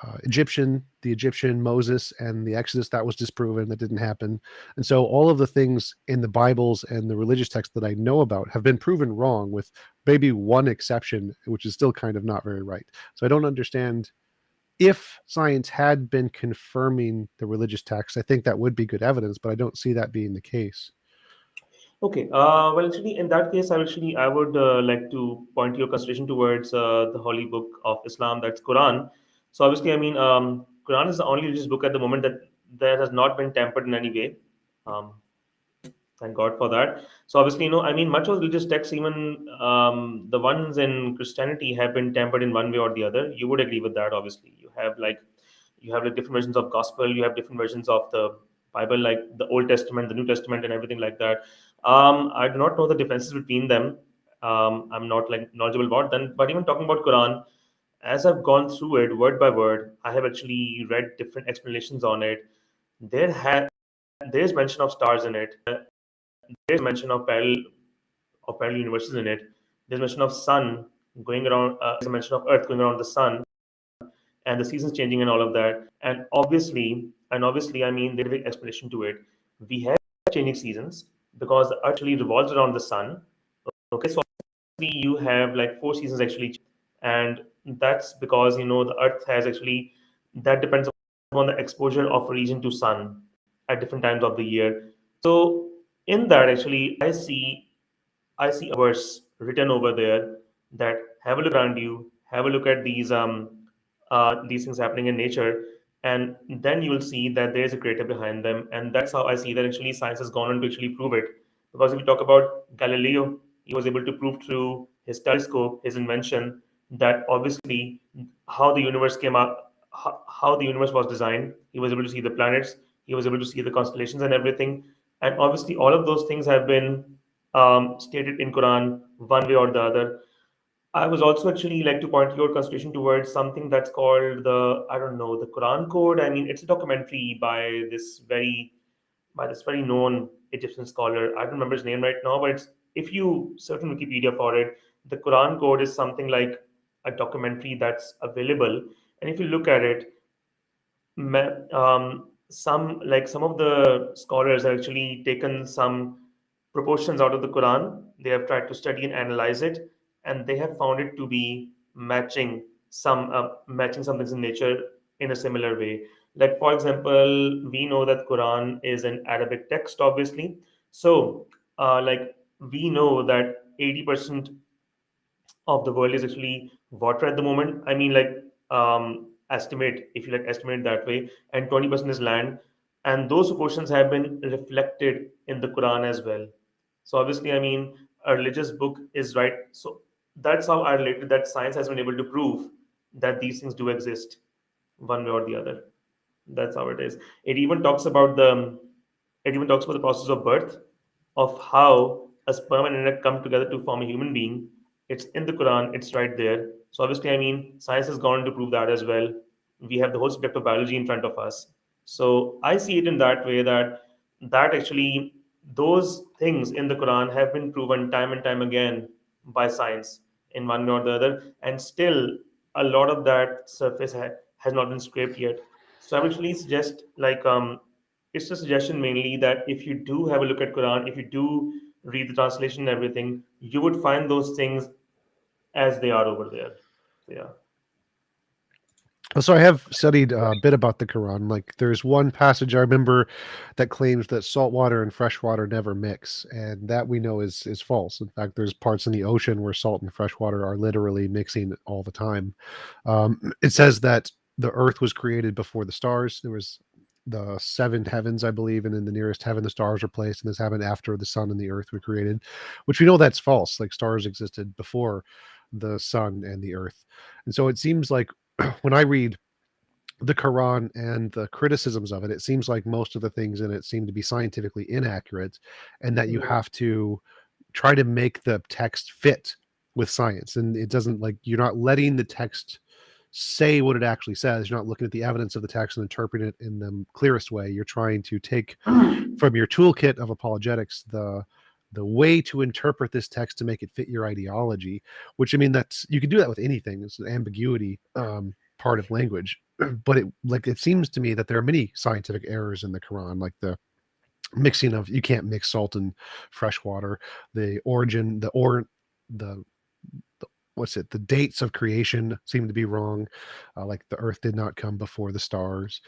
The Egyptian Moses and the Exodus, that was disproven. That didn't happen. And so all of the things in the Bibles and the religious texts that I know about have been proven wrong, with maybe one exception, which is still kind of not very right. So I don't understand. If science had been confirming the religious texts, I think that would be good evidence, but I don't see that being the case. Okay. Well, actually, in that case, I would like to point your consideration towards the holy book of Islam, that's Quran. So obviously, Quran is the only religious book at the moment that has not been tampered in any way. Um, Thank God for that. So obviously, much of religious texts, even the ones in Christianity, have been tempered in one way or the other. You would agree with that, obviously. You have like different versions of gospel. You have different versions of the Bible, like the Old Testament, the New Testament, and everything like that. I do not know the differences between them. I'm not like knowledgeable about them. But even talking about Quran, as I've gone through it word by word, I have actually read different explanations on it. There's mention of stars in it. There's mention of parallel universes in it. There's mention of sun going around. There's a mention of Earth going around the sun, and the seasons changing and all of that. And obviously, there's a big explanation to it. We have changing seasons because the Earth actually revolves around the sun. Okay, so obviously you have like four seasons actually, and that's because the Earth has actually that depends upon the exposure of a region to sun at different times of the year. So in that actually, I see a verse written over there that have a look around you, have a look at these things happening in nature, and then you will see that there is a creator behind them, and that's how I see that actually science has gone on to actually prove it. Because if we talk about Galileo, he was able to prove through his telescope, his invention, that obviously how the universe came up, how the universe was designed. He was able to see the planets, he was able to see the constellations and everything, and obviously all of those things have been stated in Quran one way or the other. I was also actually like to point your consideration towards something that's called I don't know, the Quran Code. It's a documentary by this very known Egyptian scholar. I don't remember his name right now, but if you search on Wikipedia for it, the Quran Code is something like a documentary that's available. And if you look at it, some of the scholars have actually taken some proportions out of the Quran. They have tried to study and analyze it, and they have found it to be matching some things in nature in a similar way. Like for example, we know that Quran is an Arabic text, obviously. So, like we know that 80% of the world is actually water at the moment. Estimate, if you like, estimate that way, and 20% is land, and those proportions have been reflected in the Quran as well. So obviously, a religious book is right. So that's how I related that science has been able to prove that these things do exist, one way or the other. That's how it is. It even talks about the process of birth, of how a sperm and an egg come together to form a human being. It's in the Quran, it's right there. So obviously, science has gone to prove that as well. We have the whole subject of biology in front of us. So I see it in that way that actually those things in the Quran have been proven time and time again by science in one way or the other, and still a lot of that surface has not been scraped yet. So I would actually suggest it's a suggestion mainly that if you do have a look at Quran, if you do read the translation and everything, you would find those things as they are over there. So yeah. So I have studied a bit about the Quran. Like, there's one passage I remember that claims that salt water and fresh water never mix, and that we know is false. In fact, there's parts in the ocean where salt and fresh water are literally mixing all the time. It says that the Earth was created before the stars. There was the seven heavens, I believe, and in the nearest heaven the stars were placed, and this happened after the sun and the earth were created, which we know that's false. Like stars existed before the sun and the earth. And so it seems like when I read the Quran and the criticisms of it, it seems like most of the things in it seem to be scientifically inaccurate, and that you Mm. have to try to make the text fit with science. And it doesn't, like, you're not letting the text say what it actually says. You're not looking at the evidence of the text and interpreting it in the clearest way. You're trying to take from your toolkit of apologetics the way to interpret this text to make it fit your ideology, which, I mean, that's, you can do that with anything. It's an ambiguity part of language. But it seems to me that there are many scientific errors in the Quran, like the mixing of, you can't mix salt and fresh water, the origin, the what's it, the dates of creation seem to be wrong, like the earth did not come before the stars.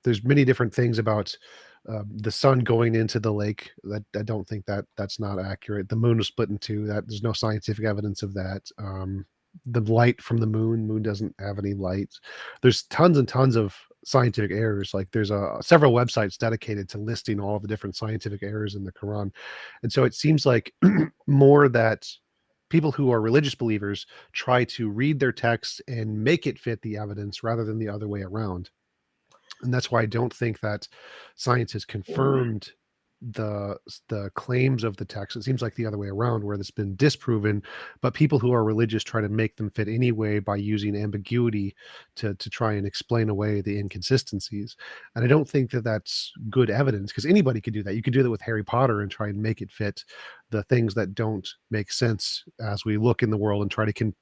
There's many different things about the sun going into the lake that I don't think that that's not accurate. The moon was split in two, that there's no scientific evidence of that. The light from the moon doesn't have any light. There's tons and tons of scientific errors. Like there's several websites dedicated to listing all of the different scientific errors in the Quran. And so it seems like more that people who are religious believers try to read their text and make it fit the evidence rather than the other way around. And that's why I don't think that science has confirmed the claims of the text. It seems like the other way around, where it's been disproven, but people who are religious try to make them fit anyway by using ambiguity to try and explain away the inconsistencies. And I don't think that that's good evidence, because anybody could do that. You could do that with Harry Potter and try and make it fit the things that don't make sense as we look in the world and try to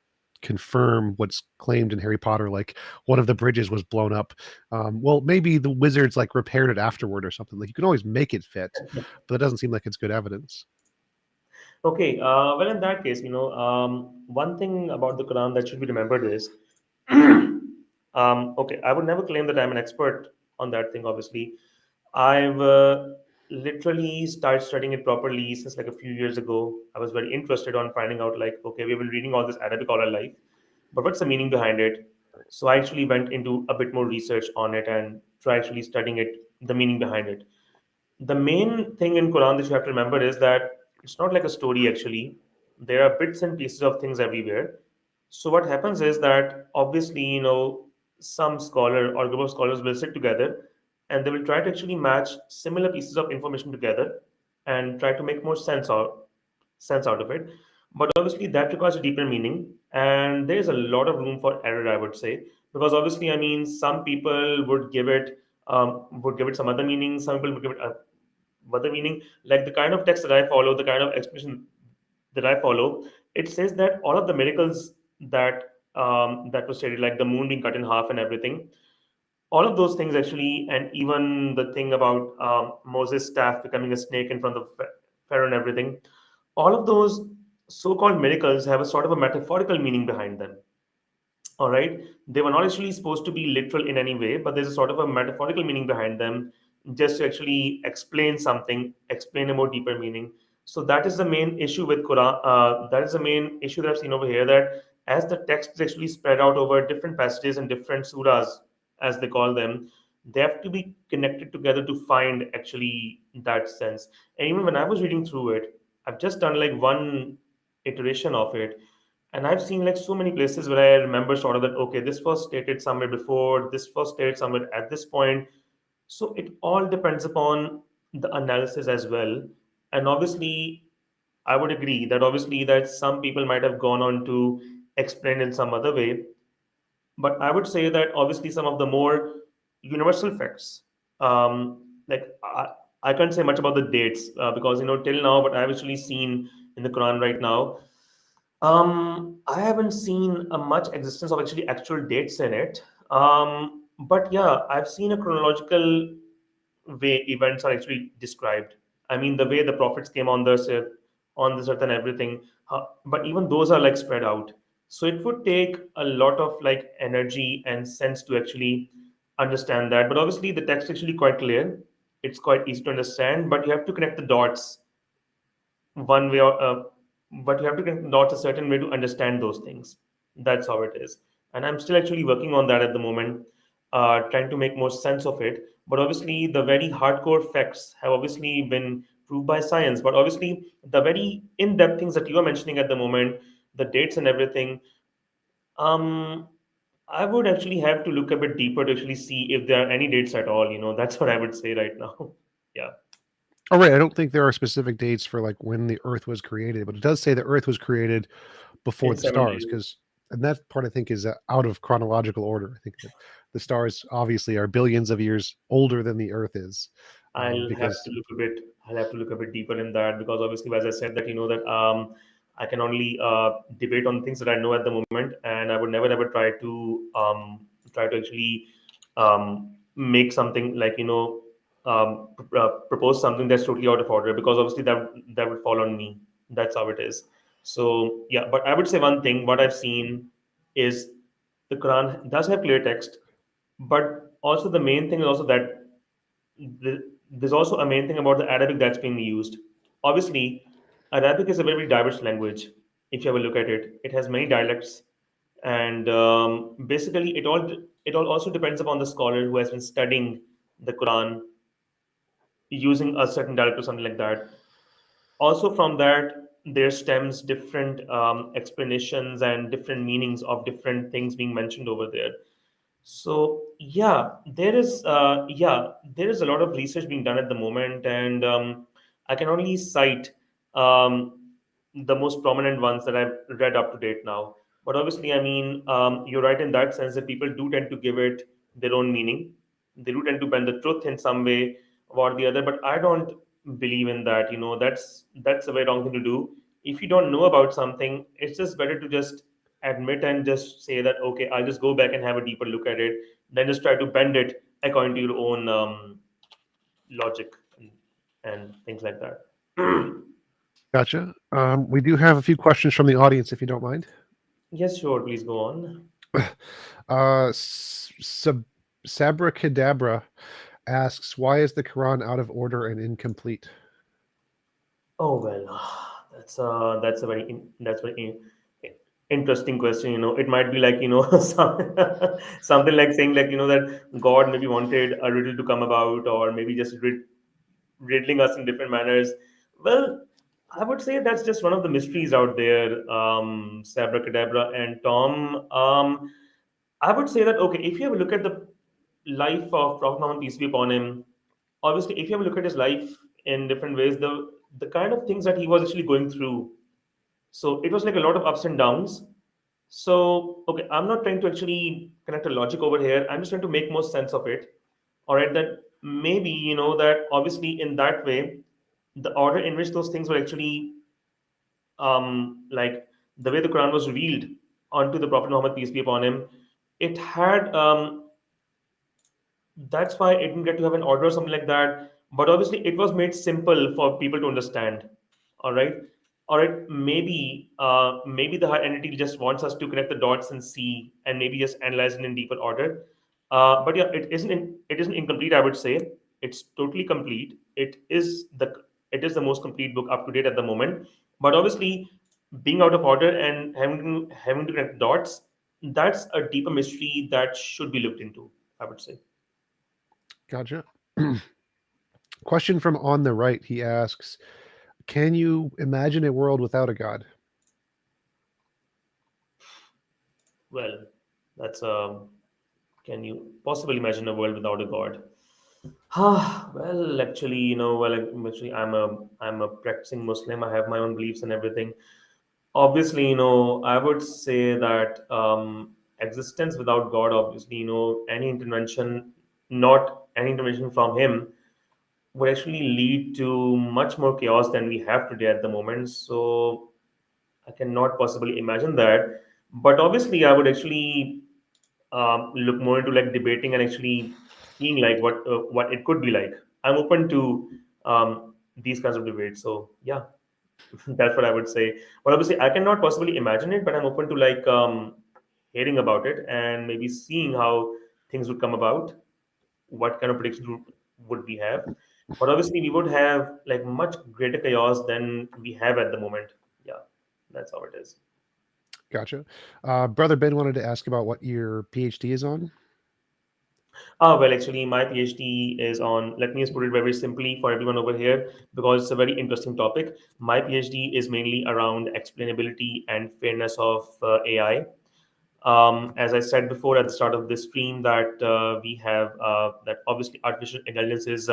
confirm what's claimed in Harry Potter, like one of the bridges was blown up. Well, maybe the wizards like repaired it afterward or something. Like, you can always make it fit, but it doesn't seem like it's good evidence. Okay, well, in that case, one thing about the Quran that should be remembered is, okay, I would never claim that I'm an expert on that thing, obviously. I've literally started studying it properly since like a few years ago. I was very interested on finding out, like, okay, we've been reading all this Arabic all our life, but what's the meaning behind it? So I actually went into a bit more research on it and try actually studying it, the meaning behind it. The main thing in Quran that you have to remember is that it's not like a story actually. There are bits and pieces of things everywhere. So what happens is that obviously, some scholar or group of scholars will sit together and they will try to actually match similar pieces of information together and try to make more sense out of it. But obviously that requires a deeper meaning, and there is a lot of room for error, I would say, because obviously, I mean, some people would give it some other meaning, some people would give it other meaning. Like the kind of text that I follow, the kind of explanation that I follow, it says that all of the miracles that was stated, like the moon being cut in half and everything, all of those things actually, and even the thing about Moses' staff becoming a snake in front of Pharaoh and everything, all of those so-called miracles have a sort of a metaphorical meaning behind them. All right, they were not actually supposed to be literal in any way, but there's a sort of a metaphorical meaning behind them, just to actually explain something, explain a more deeper meaning. So that is the main issue with Quran. That is the main issue that I've seen over here, that as the text is actually spread out over different passages and different surahs, as they call them, they have to be connected together to find actually that sense. And even when I was reading through it, I've just done like one iteration of it, and I've seen like so many places where I remember sort of that, okay, this was stated somewhere before, this was stated somewhere at this point. So it all depends upon the analysis as well. And obviously, I would agree that obviously that some people might have gone on to explain in some other way. But I would say that obviously some of the more universal facts, like I can't say much about the dates because till now, what I've actually seen in the Quran right now, I haven't seen a much existence of actually actual dates in it. But yeah, I've seen a chronological way events are actually described. I mean, the way the prophets came on this earth and everything. But even those are like spread out. So it would take a lot of like energy and sense to actually understand that. But obviously, the text is actually quite clear. It's quite easy to understand, but you have to connect the dots one way, or but you have to connect the dots a certain way to understand those things. That's how it is, and I'm still actually working on that at the moment. trying to make more sense of it. But obviously, the very hardcore facts have obviously been proved by science. But obviously, the very in-depth things that you are mentioning at the moment, the dates and everything, um, I would actually have to look a bit deeper to actually see if there are any dates at all. That's what I would say right now. Yeah, Oh, right. I don't think there are specific dates for like when the Earth was created, but it does say the Earth was created before in the seven stars, days. because and that part I think is out of chronological order. I think that the stars obviously are billions of years older than the Earth is, I'll have because to look a bit. I'll have to look a bit deeper in that because obviously, as I said, that that I can only debate on things that I know at the moment, and I would never ever try to actually make something like propose something that's totally out of order because obviously that would fall on me. That's how it is. So yeah, but I would say one thing. What I've seen is the Quran does have clear text, but also the main thing is also that there's also a main thing about the Arabic that's being used. Obviously, Arabic is a very diverse language. If you have a look at it, it has many dialects, and basically, it all also depends upon the scholar who has been studying the Quran using a certain dialect or something like that. Also, from that, there stems different explanations and different meanings of different things being mentioned over there. So there is a lot of research being done at the moment, and I can only cite um, the most prominent ones that I've read up to date now. But obviously, I mean, you're right in that sense that people do tend to give it their own meaning. They do tend to bend the truth in some way or the other. But I don't believe in that. That's a very wrong thing to do. If you don't know about something, it's just better to just admit and just say that okay, I'll just go back and have a deeper look at it, then just try to bend it according to your own logic and things like that. gotcha. We do have a few questions from the audience, if you don't mind. Yes, sure, please go on. Sab Sabra Kadabra asks, why is the Quran out of order and incomplete? Oh well, that's very interesting question. It might be like something like saying like that God maybe wanted a riddle to come about, or maybe just riddling us in different manners. Well, I would say that's just one of the mysteries out there, Sabra Cadabra and Tom. I would say that okay, if you have a look at the life of Prophet Muhammad, peace be upon him, obviously, if you have a look at his life in different ways, the kind of things that he was actually going through, so it was like a lot of ups and downs. So, okay, I'm not trying to actually connect a logic over here. I'm just trying to make more sense of it. All right, that maybe, that obviously in that way, the order in which those things were actually, like the way the Quran was revealed onto the Prophet Muhammad, peace be upon him, it had that's why it didn't get to have an order or something like that. But obviously, it was made simple for people to understand. All right, all right. Maybe the higher entity just wants us to connect the dots and see, and maybe just analyze it in deeper order. But yeah, it isn't incomplete. I would say it's totally complete. It is the most complete book up to date at the moment. But obviously, being out of order and having to connect dots, that's a deeper mystery that should be looked into, I would say. Gotcha. Question from on the right. He asks, can you imagine a world without a god? Well, that's can you possibly imagine a world without a god? Well, actually, actually, I'm a practicing Muslim. I have my own beliefs and everything. Obviously, I would say that existence without God, obviously, not any intervention from Him, would actually lead to much more chaos than we have today at the moment. So I cannot possibly imagine that. But obviously, I would actually look more into like debating and actually seeing like what it could be like. I'm open to these kinds of debates. So yeah, that's what I would say. But obviously, I cannot possibly imagine it. But I'm open to like hearing about it and maybe seeing how things would come about. What kind of predictions would we have? But obviously, we would have like much greater chaos than we have at the moment. Yeah, that's how it is. Gotcha. Brother Ben wanted to ask about what your PhD is on. Well, actually, my PhD is on, let me just put it very simply for everyone over here, because it's a very interesting topic. My PhD is mainly around explainability and fairness of AI. As I said before at the start of this stream, that we have that obviously artificial intelligence is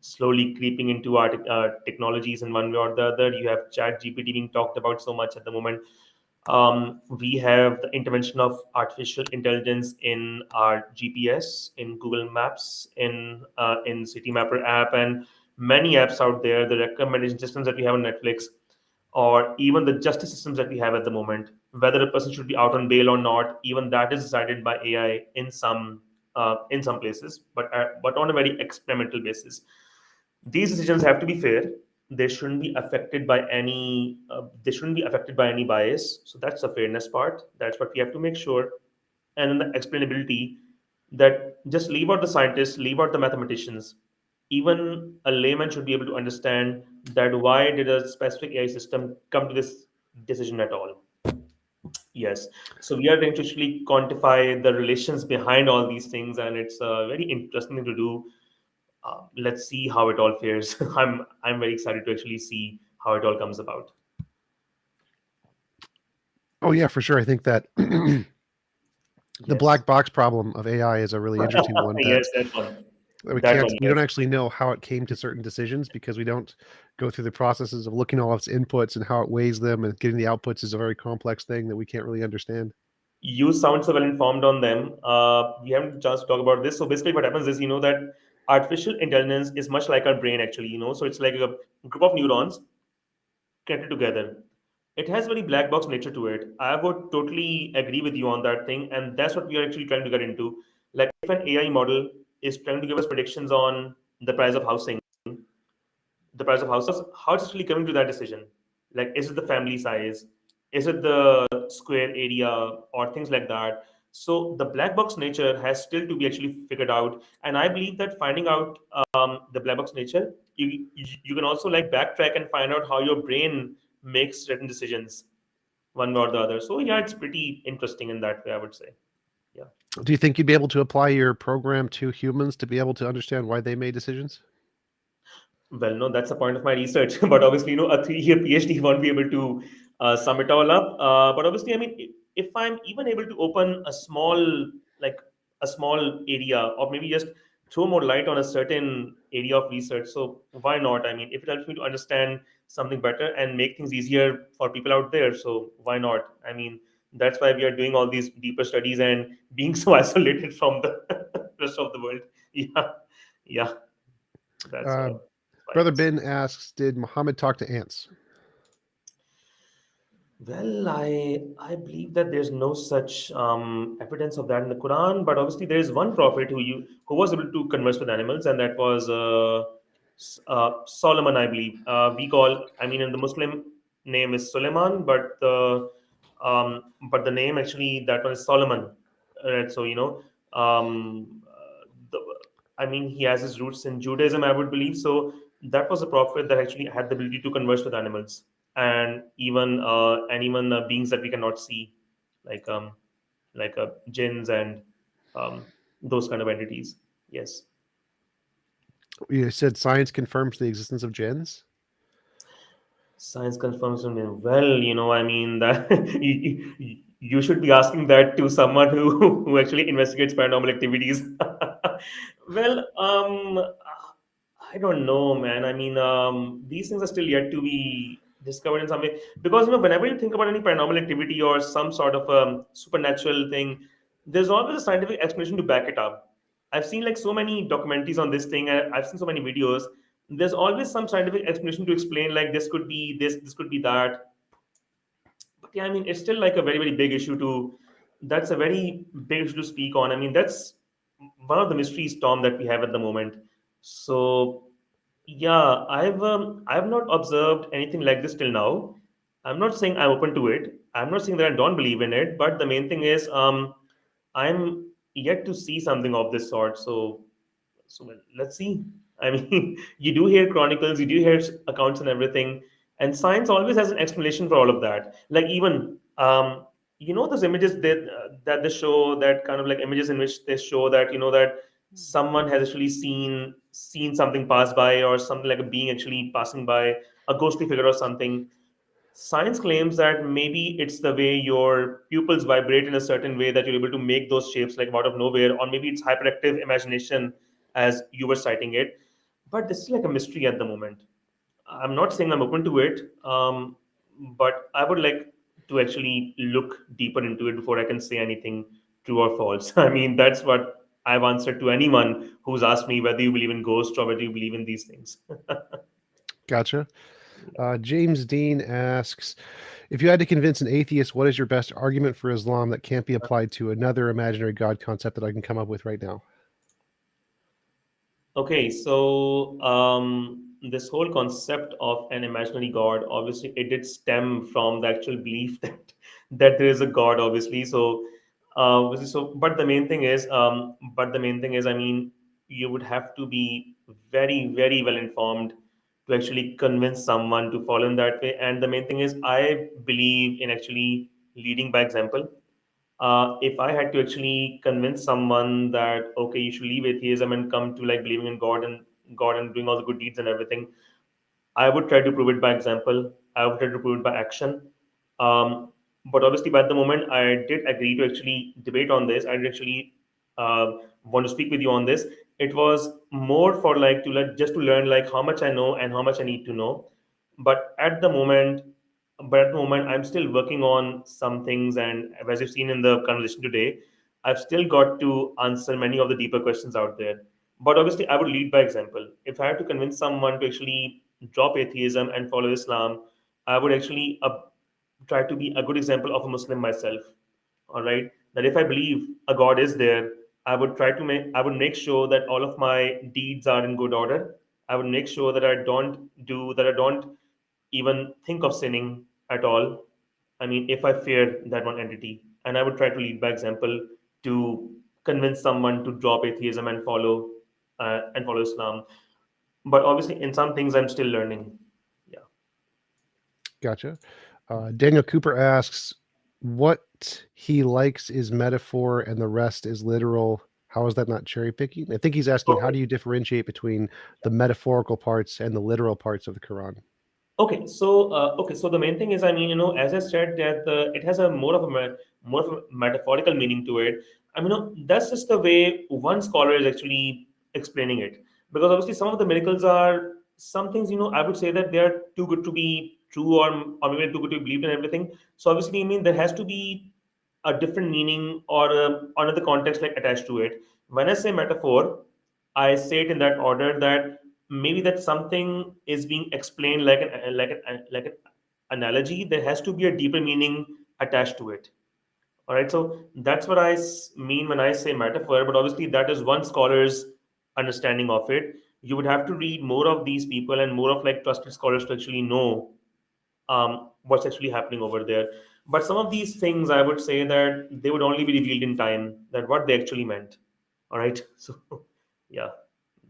slowly creeping into our technologies in one way or the other. You have Chat GPT being talked about so much at the moment. We have the intervention of artificial intelligence in our GPS, in Google Maps, in City Mapper app, and many apps out there. The recommendation systems that we have on Netflix, or even the justice systems that we have at the moment, whether a person should be out on bail or not, even that is decided by AI in some places, but on a very experimental basis. These decisions have to be fair. They shouldn't be affected by any. They shouldn't be affected by any bias. So that's the fairness part. That's what we have to make sure. And then the explainability, that just leave out the scientists, leave out the mathematicians. Even a layman should be able to understand that why did a specific AI system come to this decision at all. Yes. So we are going to actually quantify the relations behind all these things, and it's a very interesting thing to do. Let's see how it all fares. I'm very excited to actually see how it all comes about. Oh yeah, for sure. I think that the Yes. black box problem of AI is a really interesting one that Yes, that one. we That can't one, we don't yes. actually know how it came to certain decisions because we don't go through the processes of looking at all of its inputs and how it weighs them, and getting the outputs is a very complex thing that we can't really understand. You sound so well informed on them. We haven't a chance to talk about this. So basically, what happens is, that artificial intelligence is much like our brain, actually. So it's like a group of neurons connected together. It has very black box nature to it. I would totally agree with you on that thing, and that's what we are actually trying to get into. Like, if an AI model is trying to give us predictions on the price of housing, how it's actually coming to that decision. Like, is it the family size? Is it the square area or things like that? So the black box nature has still to be actually figured out. And I believe that finding out the black box nature, you can also like backtrack and find out how your brain makes certain decisions one way or the other. So yeah, it's pretty interesting in that way, I would say. Yeah. Do you think you'd be able to apply your program to humans to be able to understand why they made decisions? Well, no, that's the point of my research. But obviously, a 3-year PhD won't be able to sum it all up. But obviously, I mean, if I'm even able to open like a small area, or maybe just throw more light on a certain area of research, so why not? I mean, if it helps me to understand something better and make things easier for people out there, so why not? I mean, that's why we are doing all these deeper studies and being so isolated from the rest of the world. Yeah, yeah, that's Uh, why it Brother is. Ben asks, did Muhammad talk to ants? Well, I believe that there's no such evidence of that in the Quran, but obviously there is one prophet who was able to converse with animals, and that was Solomon, I believe. I mean, in the Muslim name is Suleiman, but the name actually that one is Solomon. So the, I mean, he has his roots in Judaism, I would believe. So that was a prophet that actually had the ability to converse with animals, and even beings that we cannot see, like jinns and um, those kind of entities. Yes. You said science confirms the existence of jinns. Science confirms to me. Well, I mean that you should be asking that to someone who actually investigates paranormal activities. Well, I don't know, man. I mean, these things are still yet to be discovered in some way, because whenever you think about any paranormal activity or some sort of supernatural thing, there's always a scientific explanation to back it up. I've seen like so many documentaries on this thing. I've seen so many videos. There's always some scientific explanation to explain, like this could be this could be that. But yeah, I mean, it's still like a very, very big issue to that's a very big issue to speak on. I mean, that's one of the mysteries, Tom, that we have at the moment. So yeah, I've not observed anything like this till now. I'm not saying I'm open to it. I'm not saying that I don't believe in it, but the main thing is I'm yet to see something of this sort. So well, let's see. I mean, you do hear chronicles, you do hear accounts and everything, and science always has an explanation for all of that. Like, even those images that they show, that kind of like images in which they show that someone has actually seen something pass by, or something like a being actually passing by, a ghostly figure or something. Science claims that maybe it's the way your pupils vibrate in a certain way that you're able to make those shapes like out of nowhere, or maybe it's hyperactive imagination as you were citing it. But this is like a mystery at the moment. I'm not saying I'm open to it, but I would like to actually look deeper into it before I can say anything true or false. I mean, that's what I've answered to anyone who's asked me whether you believe in ghosts or whether you believe in these things. Gotcha. James Dean asks, if you had to convince an atheist, what is your best argument for Islam that can't be applied to another imaginary God concept that I can come up with right now? Okay, so this whole concept of an imaginary god, obviously, it did stem from the actual belief that there is a god, obviously. But the main thing is, I mean, you would have to be very, very well informed to actually convince someone to follow in that way. And the main thing is, I believe in actually leading by example. If I had to actually convince someone that okay, you should leave atheism and come to like believing in God and doing all the good deeds and everything, I would try to prove it by example. I would try to prove it by action. But obviously, by the moment I did agree to actually debate on this, I did actually want to speak with you on this. It was more for like to like just to learn like how much I know and how much I need to know. But at the moment, I'm still working on some things, and as you've seen in the conversation today, I've still got to answer many of the deeper questions out there. But obviously, I would lead by example. If I had to convince someone to actually drop atheism and follow Islam, I would actually try to be a good example of a Muslim myself. All right, that if I believe a God is there, I would make sure that all of my deeds are in good order. I would make sure that I don't even think of sinning at all. I mean, if I fear that one entity, and I would try to lead by example to convince someone to drop atheism and follow Islam. But obviously, in some things, I'm still learning. Yeah. Gotcha. Daniel Cooper asks, what he likes is metaphor and the rest is literal. How is that not cherry picking? I think he's asking, how Okay. do you differentiate between the metaphorical parts and the literal parts of the Quran? Okay, so the main thing is, I mean, as I said, that it has a more of a metaphorical meaning to it. I mean, that's just the way one scholar is actually explaining it. Because obviously, some of the miracles are some things. I would say that they are too good to be true, or maybe too good to be believed and everything. So obviously, I mean, there has to be a different meaning or another context like attached to it. When I say metaphor, I say it in that order, that maybe that something is being explained like an analogy. There has to be a deeper meaning attached to it. All right, so that's what mean when I say metaphor. But obviously, that is one scholar's understanding of it. You would have to read more of these people and more of like trusted scholars to actually know what's actually happening over there. But some of these things, I would say that they would only be revealed in time, that what they actually meant. All right. So, yeah,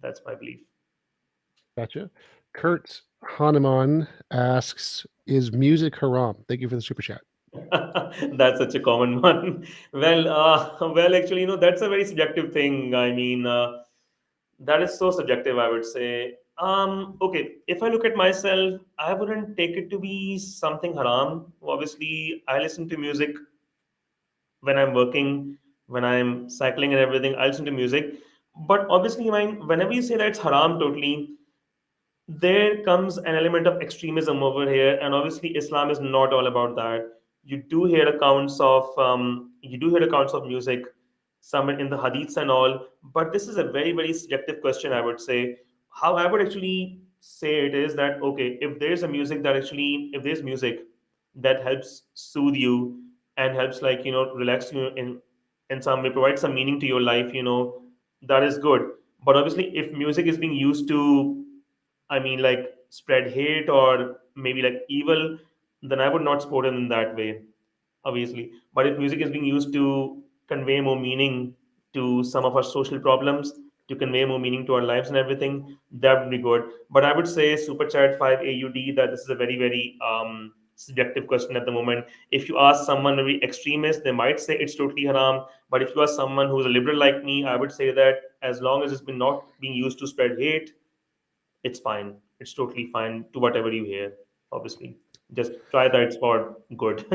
that's my belief. Gotcha. Kurt Hanuman asks, is music haram? Thank you for the super chat. That's such a common one. Well, actually, that's a very subjective thing. I mean, that is so subjective, I would say. Okay, if I look at myself, I wouldn't take it to be something haram. Obviously, I listen to music when I'm working, when I'm cycling and everything. I listen to music. But obviously, whenever you say that it's haram totally, there comes an element of extremism over here, and obviously Islam is not all about that. You do hear accounts of music, some in the hadiths and all, but this is a very, very subjective question, I would say. How I would actually say it is that okay, if there's music that helps soothe you and helps like relax you in some way, provide some meaning to your life, that is good. But obviously, if music is being used to, I mean, like spread hate or maybe like evil, then I would not support it in that way, obviously. But if music is being used to convey more meaning to some of our social problems, to convey more meaning to our lives and everything, that would be good. But I would say Super Chat 5 AUD that this is a very, very subjective question at the moment. If you ask someone maybe extremist, they might say it's totally haram. But if you ask someone who's a liberal like me, I would say that as long as it's been not being used to spread hate, it's fine. It's totally fine to whatever you hear. Obviously, just try that it's for good.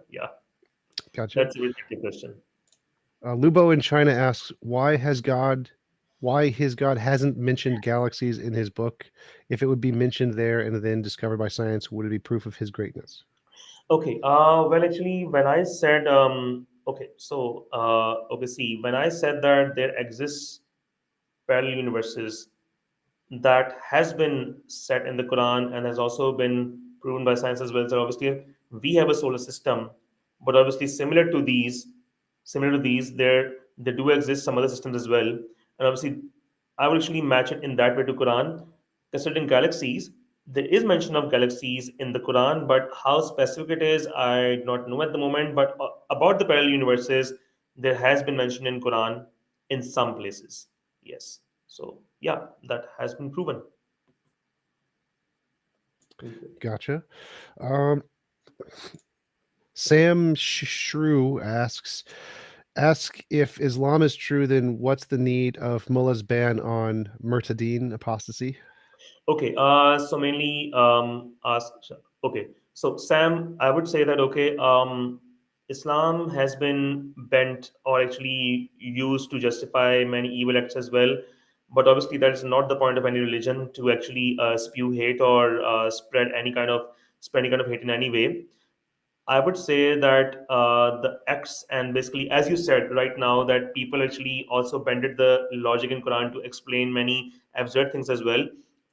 Yeah, Gotcha. that's a really good question. Lubo in China asks, why his God hasn't mentioned galaxies in his book? If it would be mentioned there and then discovered by science, would it be proof of his greatness? Okay. Well, actually, when I said, okay, so obviously, when I said that there exists parallel universes, that has been set in the Quran and has also been proven by science as well. So obviously, we have a solar system, but obviously, similar to these, there do exist some other systems as well. And obviously, I would actually match it in that way to Quran. Considering galaxies, there is mention of galaxies in the Quran, but how specific it is, I do not know at the moment. But about the parallel universes, there has been mention in Quran in some places. Yes. So yeah, that has been proven. Gotcha. Um, Sam Shrew ask if Islam is true, then what's the need of Mullah's ban on Murtadeen apostasy? Okay, so mainly ask. Okay, so Sam, I would say that okay, Islam has been bent or actually used to justify many evil acts as well, but obviously that is not the point of any religion to actually spew hate or spread any kind of hate in any way. I would say that the acts and basically, as you said right now, that people actually also bended the logic in Quran to explain many absurd things as well.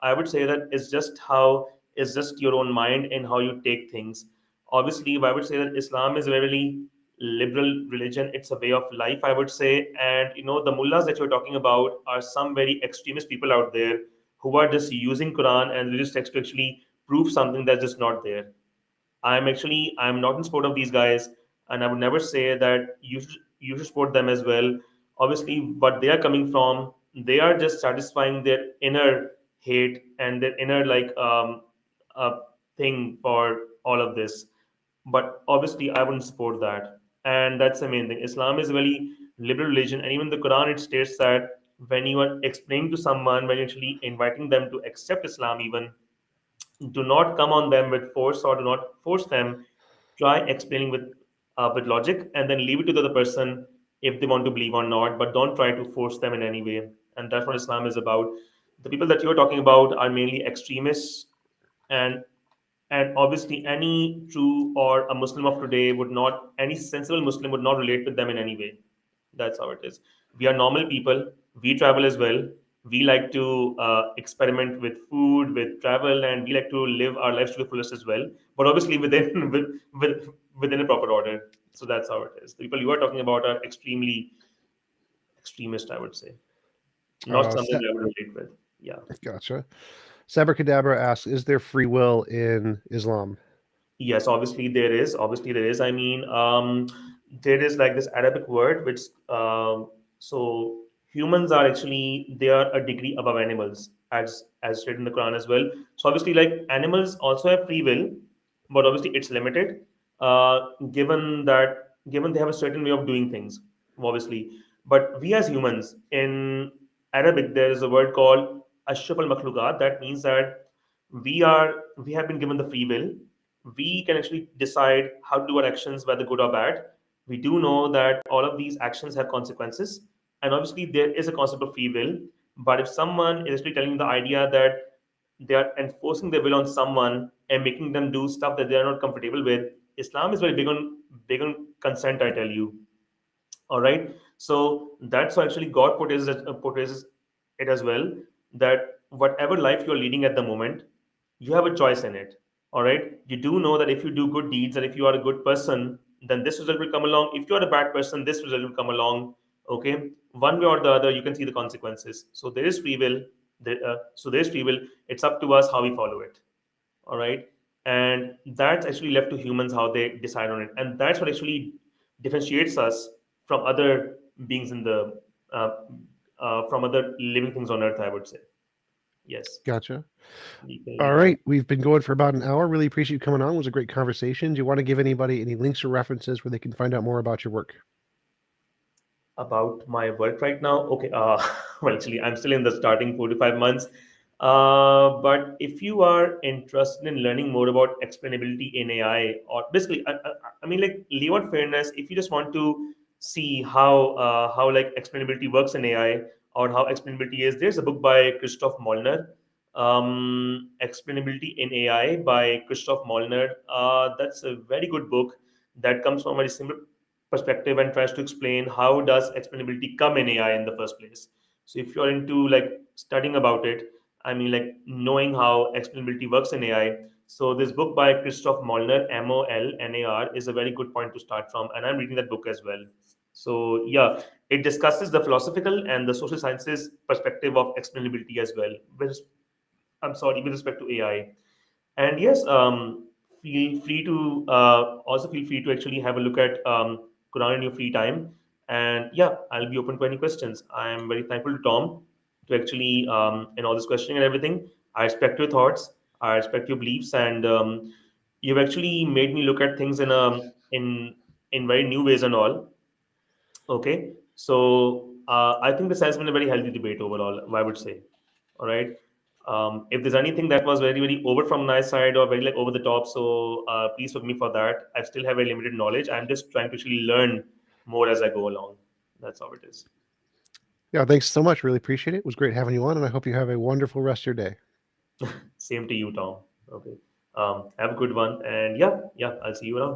I would say that it's just your own mind and how you take things. Obviously, I would say that Islam is a very liberal religion. It's a way of life, I would say. And the mullahs that you're talking about are some very extremist people out there who are just using Quran and religious text to actually prove something that's just not there. I'm not in support of these guys, and I would never say that you should support them as well. Obviously, what they are coming from, they are just satisfying their inner hate and their inner uh, thing for all of this. But obviously, I wouldn't support that, and that's the main thing. Islam is a very liberal religion, and even the Quran it states that when you are explaining to someone, when you're actually inviting them to accept Islam, even do not come on them with force or do not force them. Try explaining with logic and then leave it to the other person if they want to believe or not, but don't try to force them in any way. And that's what Islam is about. The people that you're talking about are mainly extremists, and obviously any true or a Muslim of today would not, any sensible Muslim would not relate with them in any way. That's how it is. We are normal people. We travel as well. We like to experiment with food, with travel, and we like to live our lives to the fullest as well, but obviously within within a proper order. So that's how it is. The people you are talking about are extremely extremist, I would say. Not Uh, something Sa- that I would relate with. Yeah. gotcha. Sabracadabra asks, is there free will in Islam? Yes, obviously there is. Obviously there is. I mean, there is like this Arabic word which so humans are actually they are a degree above animals as stated in the Quran as well. So obviously like animals also have free will, but obviously it's limited. Given they have a certain way of doing things, obviously. But we as humans in Arabic there is a word called ashraf al makhluqat. That means that we have been given the free will. We can actually decide how to do our actions, whether good or bad. We do know that all of these actions have consequences, and obviously there is a concept of free will. But if someone is actually telling you the idea that they are enforcing their will on someone and making them do stuff that they are not comfortable with, Islam is very big on consent. I tell you, all right. So that's how actually God portrays it as well, that whatever life you're leading at the moment, you have a choice in it. All right. You do know that if you do good deeds and if you are a good person, then this result will come along. If you are a bad person, this result will come along. Okay. One way or the other, you can see the consequences. So there is free will. So there is free will. It's up to us how we follow it. All right. And that's actually left to humans how they decide on it, and that's what actually differentiates us from other beings in the uh, from other living things on earth, I would say. Yes, Gotcha. we can agree All to that. right, we've been going for about an hour. Really appreciate you coming on. It was a great conversation. Do you want to give anybody any links or references where they can find out more about your work? About my work right now. Okay, well, actually, I'm still in the starting 4 to 5 months. But if you are interested in learning more about explainability in AI, or basically, I mean, like leave out fairness. If you just want to see how like explainability works in AI or how explainability is, there's a book by Christoph Molnar, Explainability in AI by Christoph Molnar. That's a very good book that comes from a very simple perspective and tries to explain how does explainability come in AI in the first place. So if you're into like studying about it, I mean like knowing how explainability works in AI. So this book by Christoph Molnar, Molnar, is a very good point to start from, and I'm reading that book as well. So yeah, it discusses the philosophical and the social sciences perspective of explainability as well. I'm sorry, with respect to AI. And yes, feel free to also feel free to actually have a look at Quran in your free time. And yeah, I'll be open to any questions. I am very thankful to Tom to actually in all this questioning and everything. I respect your thoughts. I respect your beliefs, and you've actually made me look at things in very new ways and all. Okay, so I think this has been a very healthy debate overall, I would say. All right. If there's anything that was very, very over from my side or very like over the top, so please forgive me for that. I still have a limited knowledge. I'm just trying to actually learn more as I go along. That's how it is. Yeah, thanks so much. Really appreciate it. It was great having you on, and I hope you have a wonderful rest of your day. Same to you, Tom. Okay. Have a good one. And yeah, I'll see you around.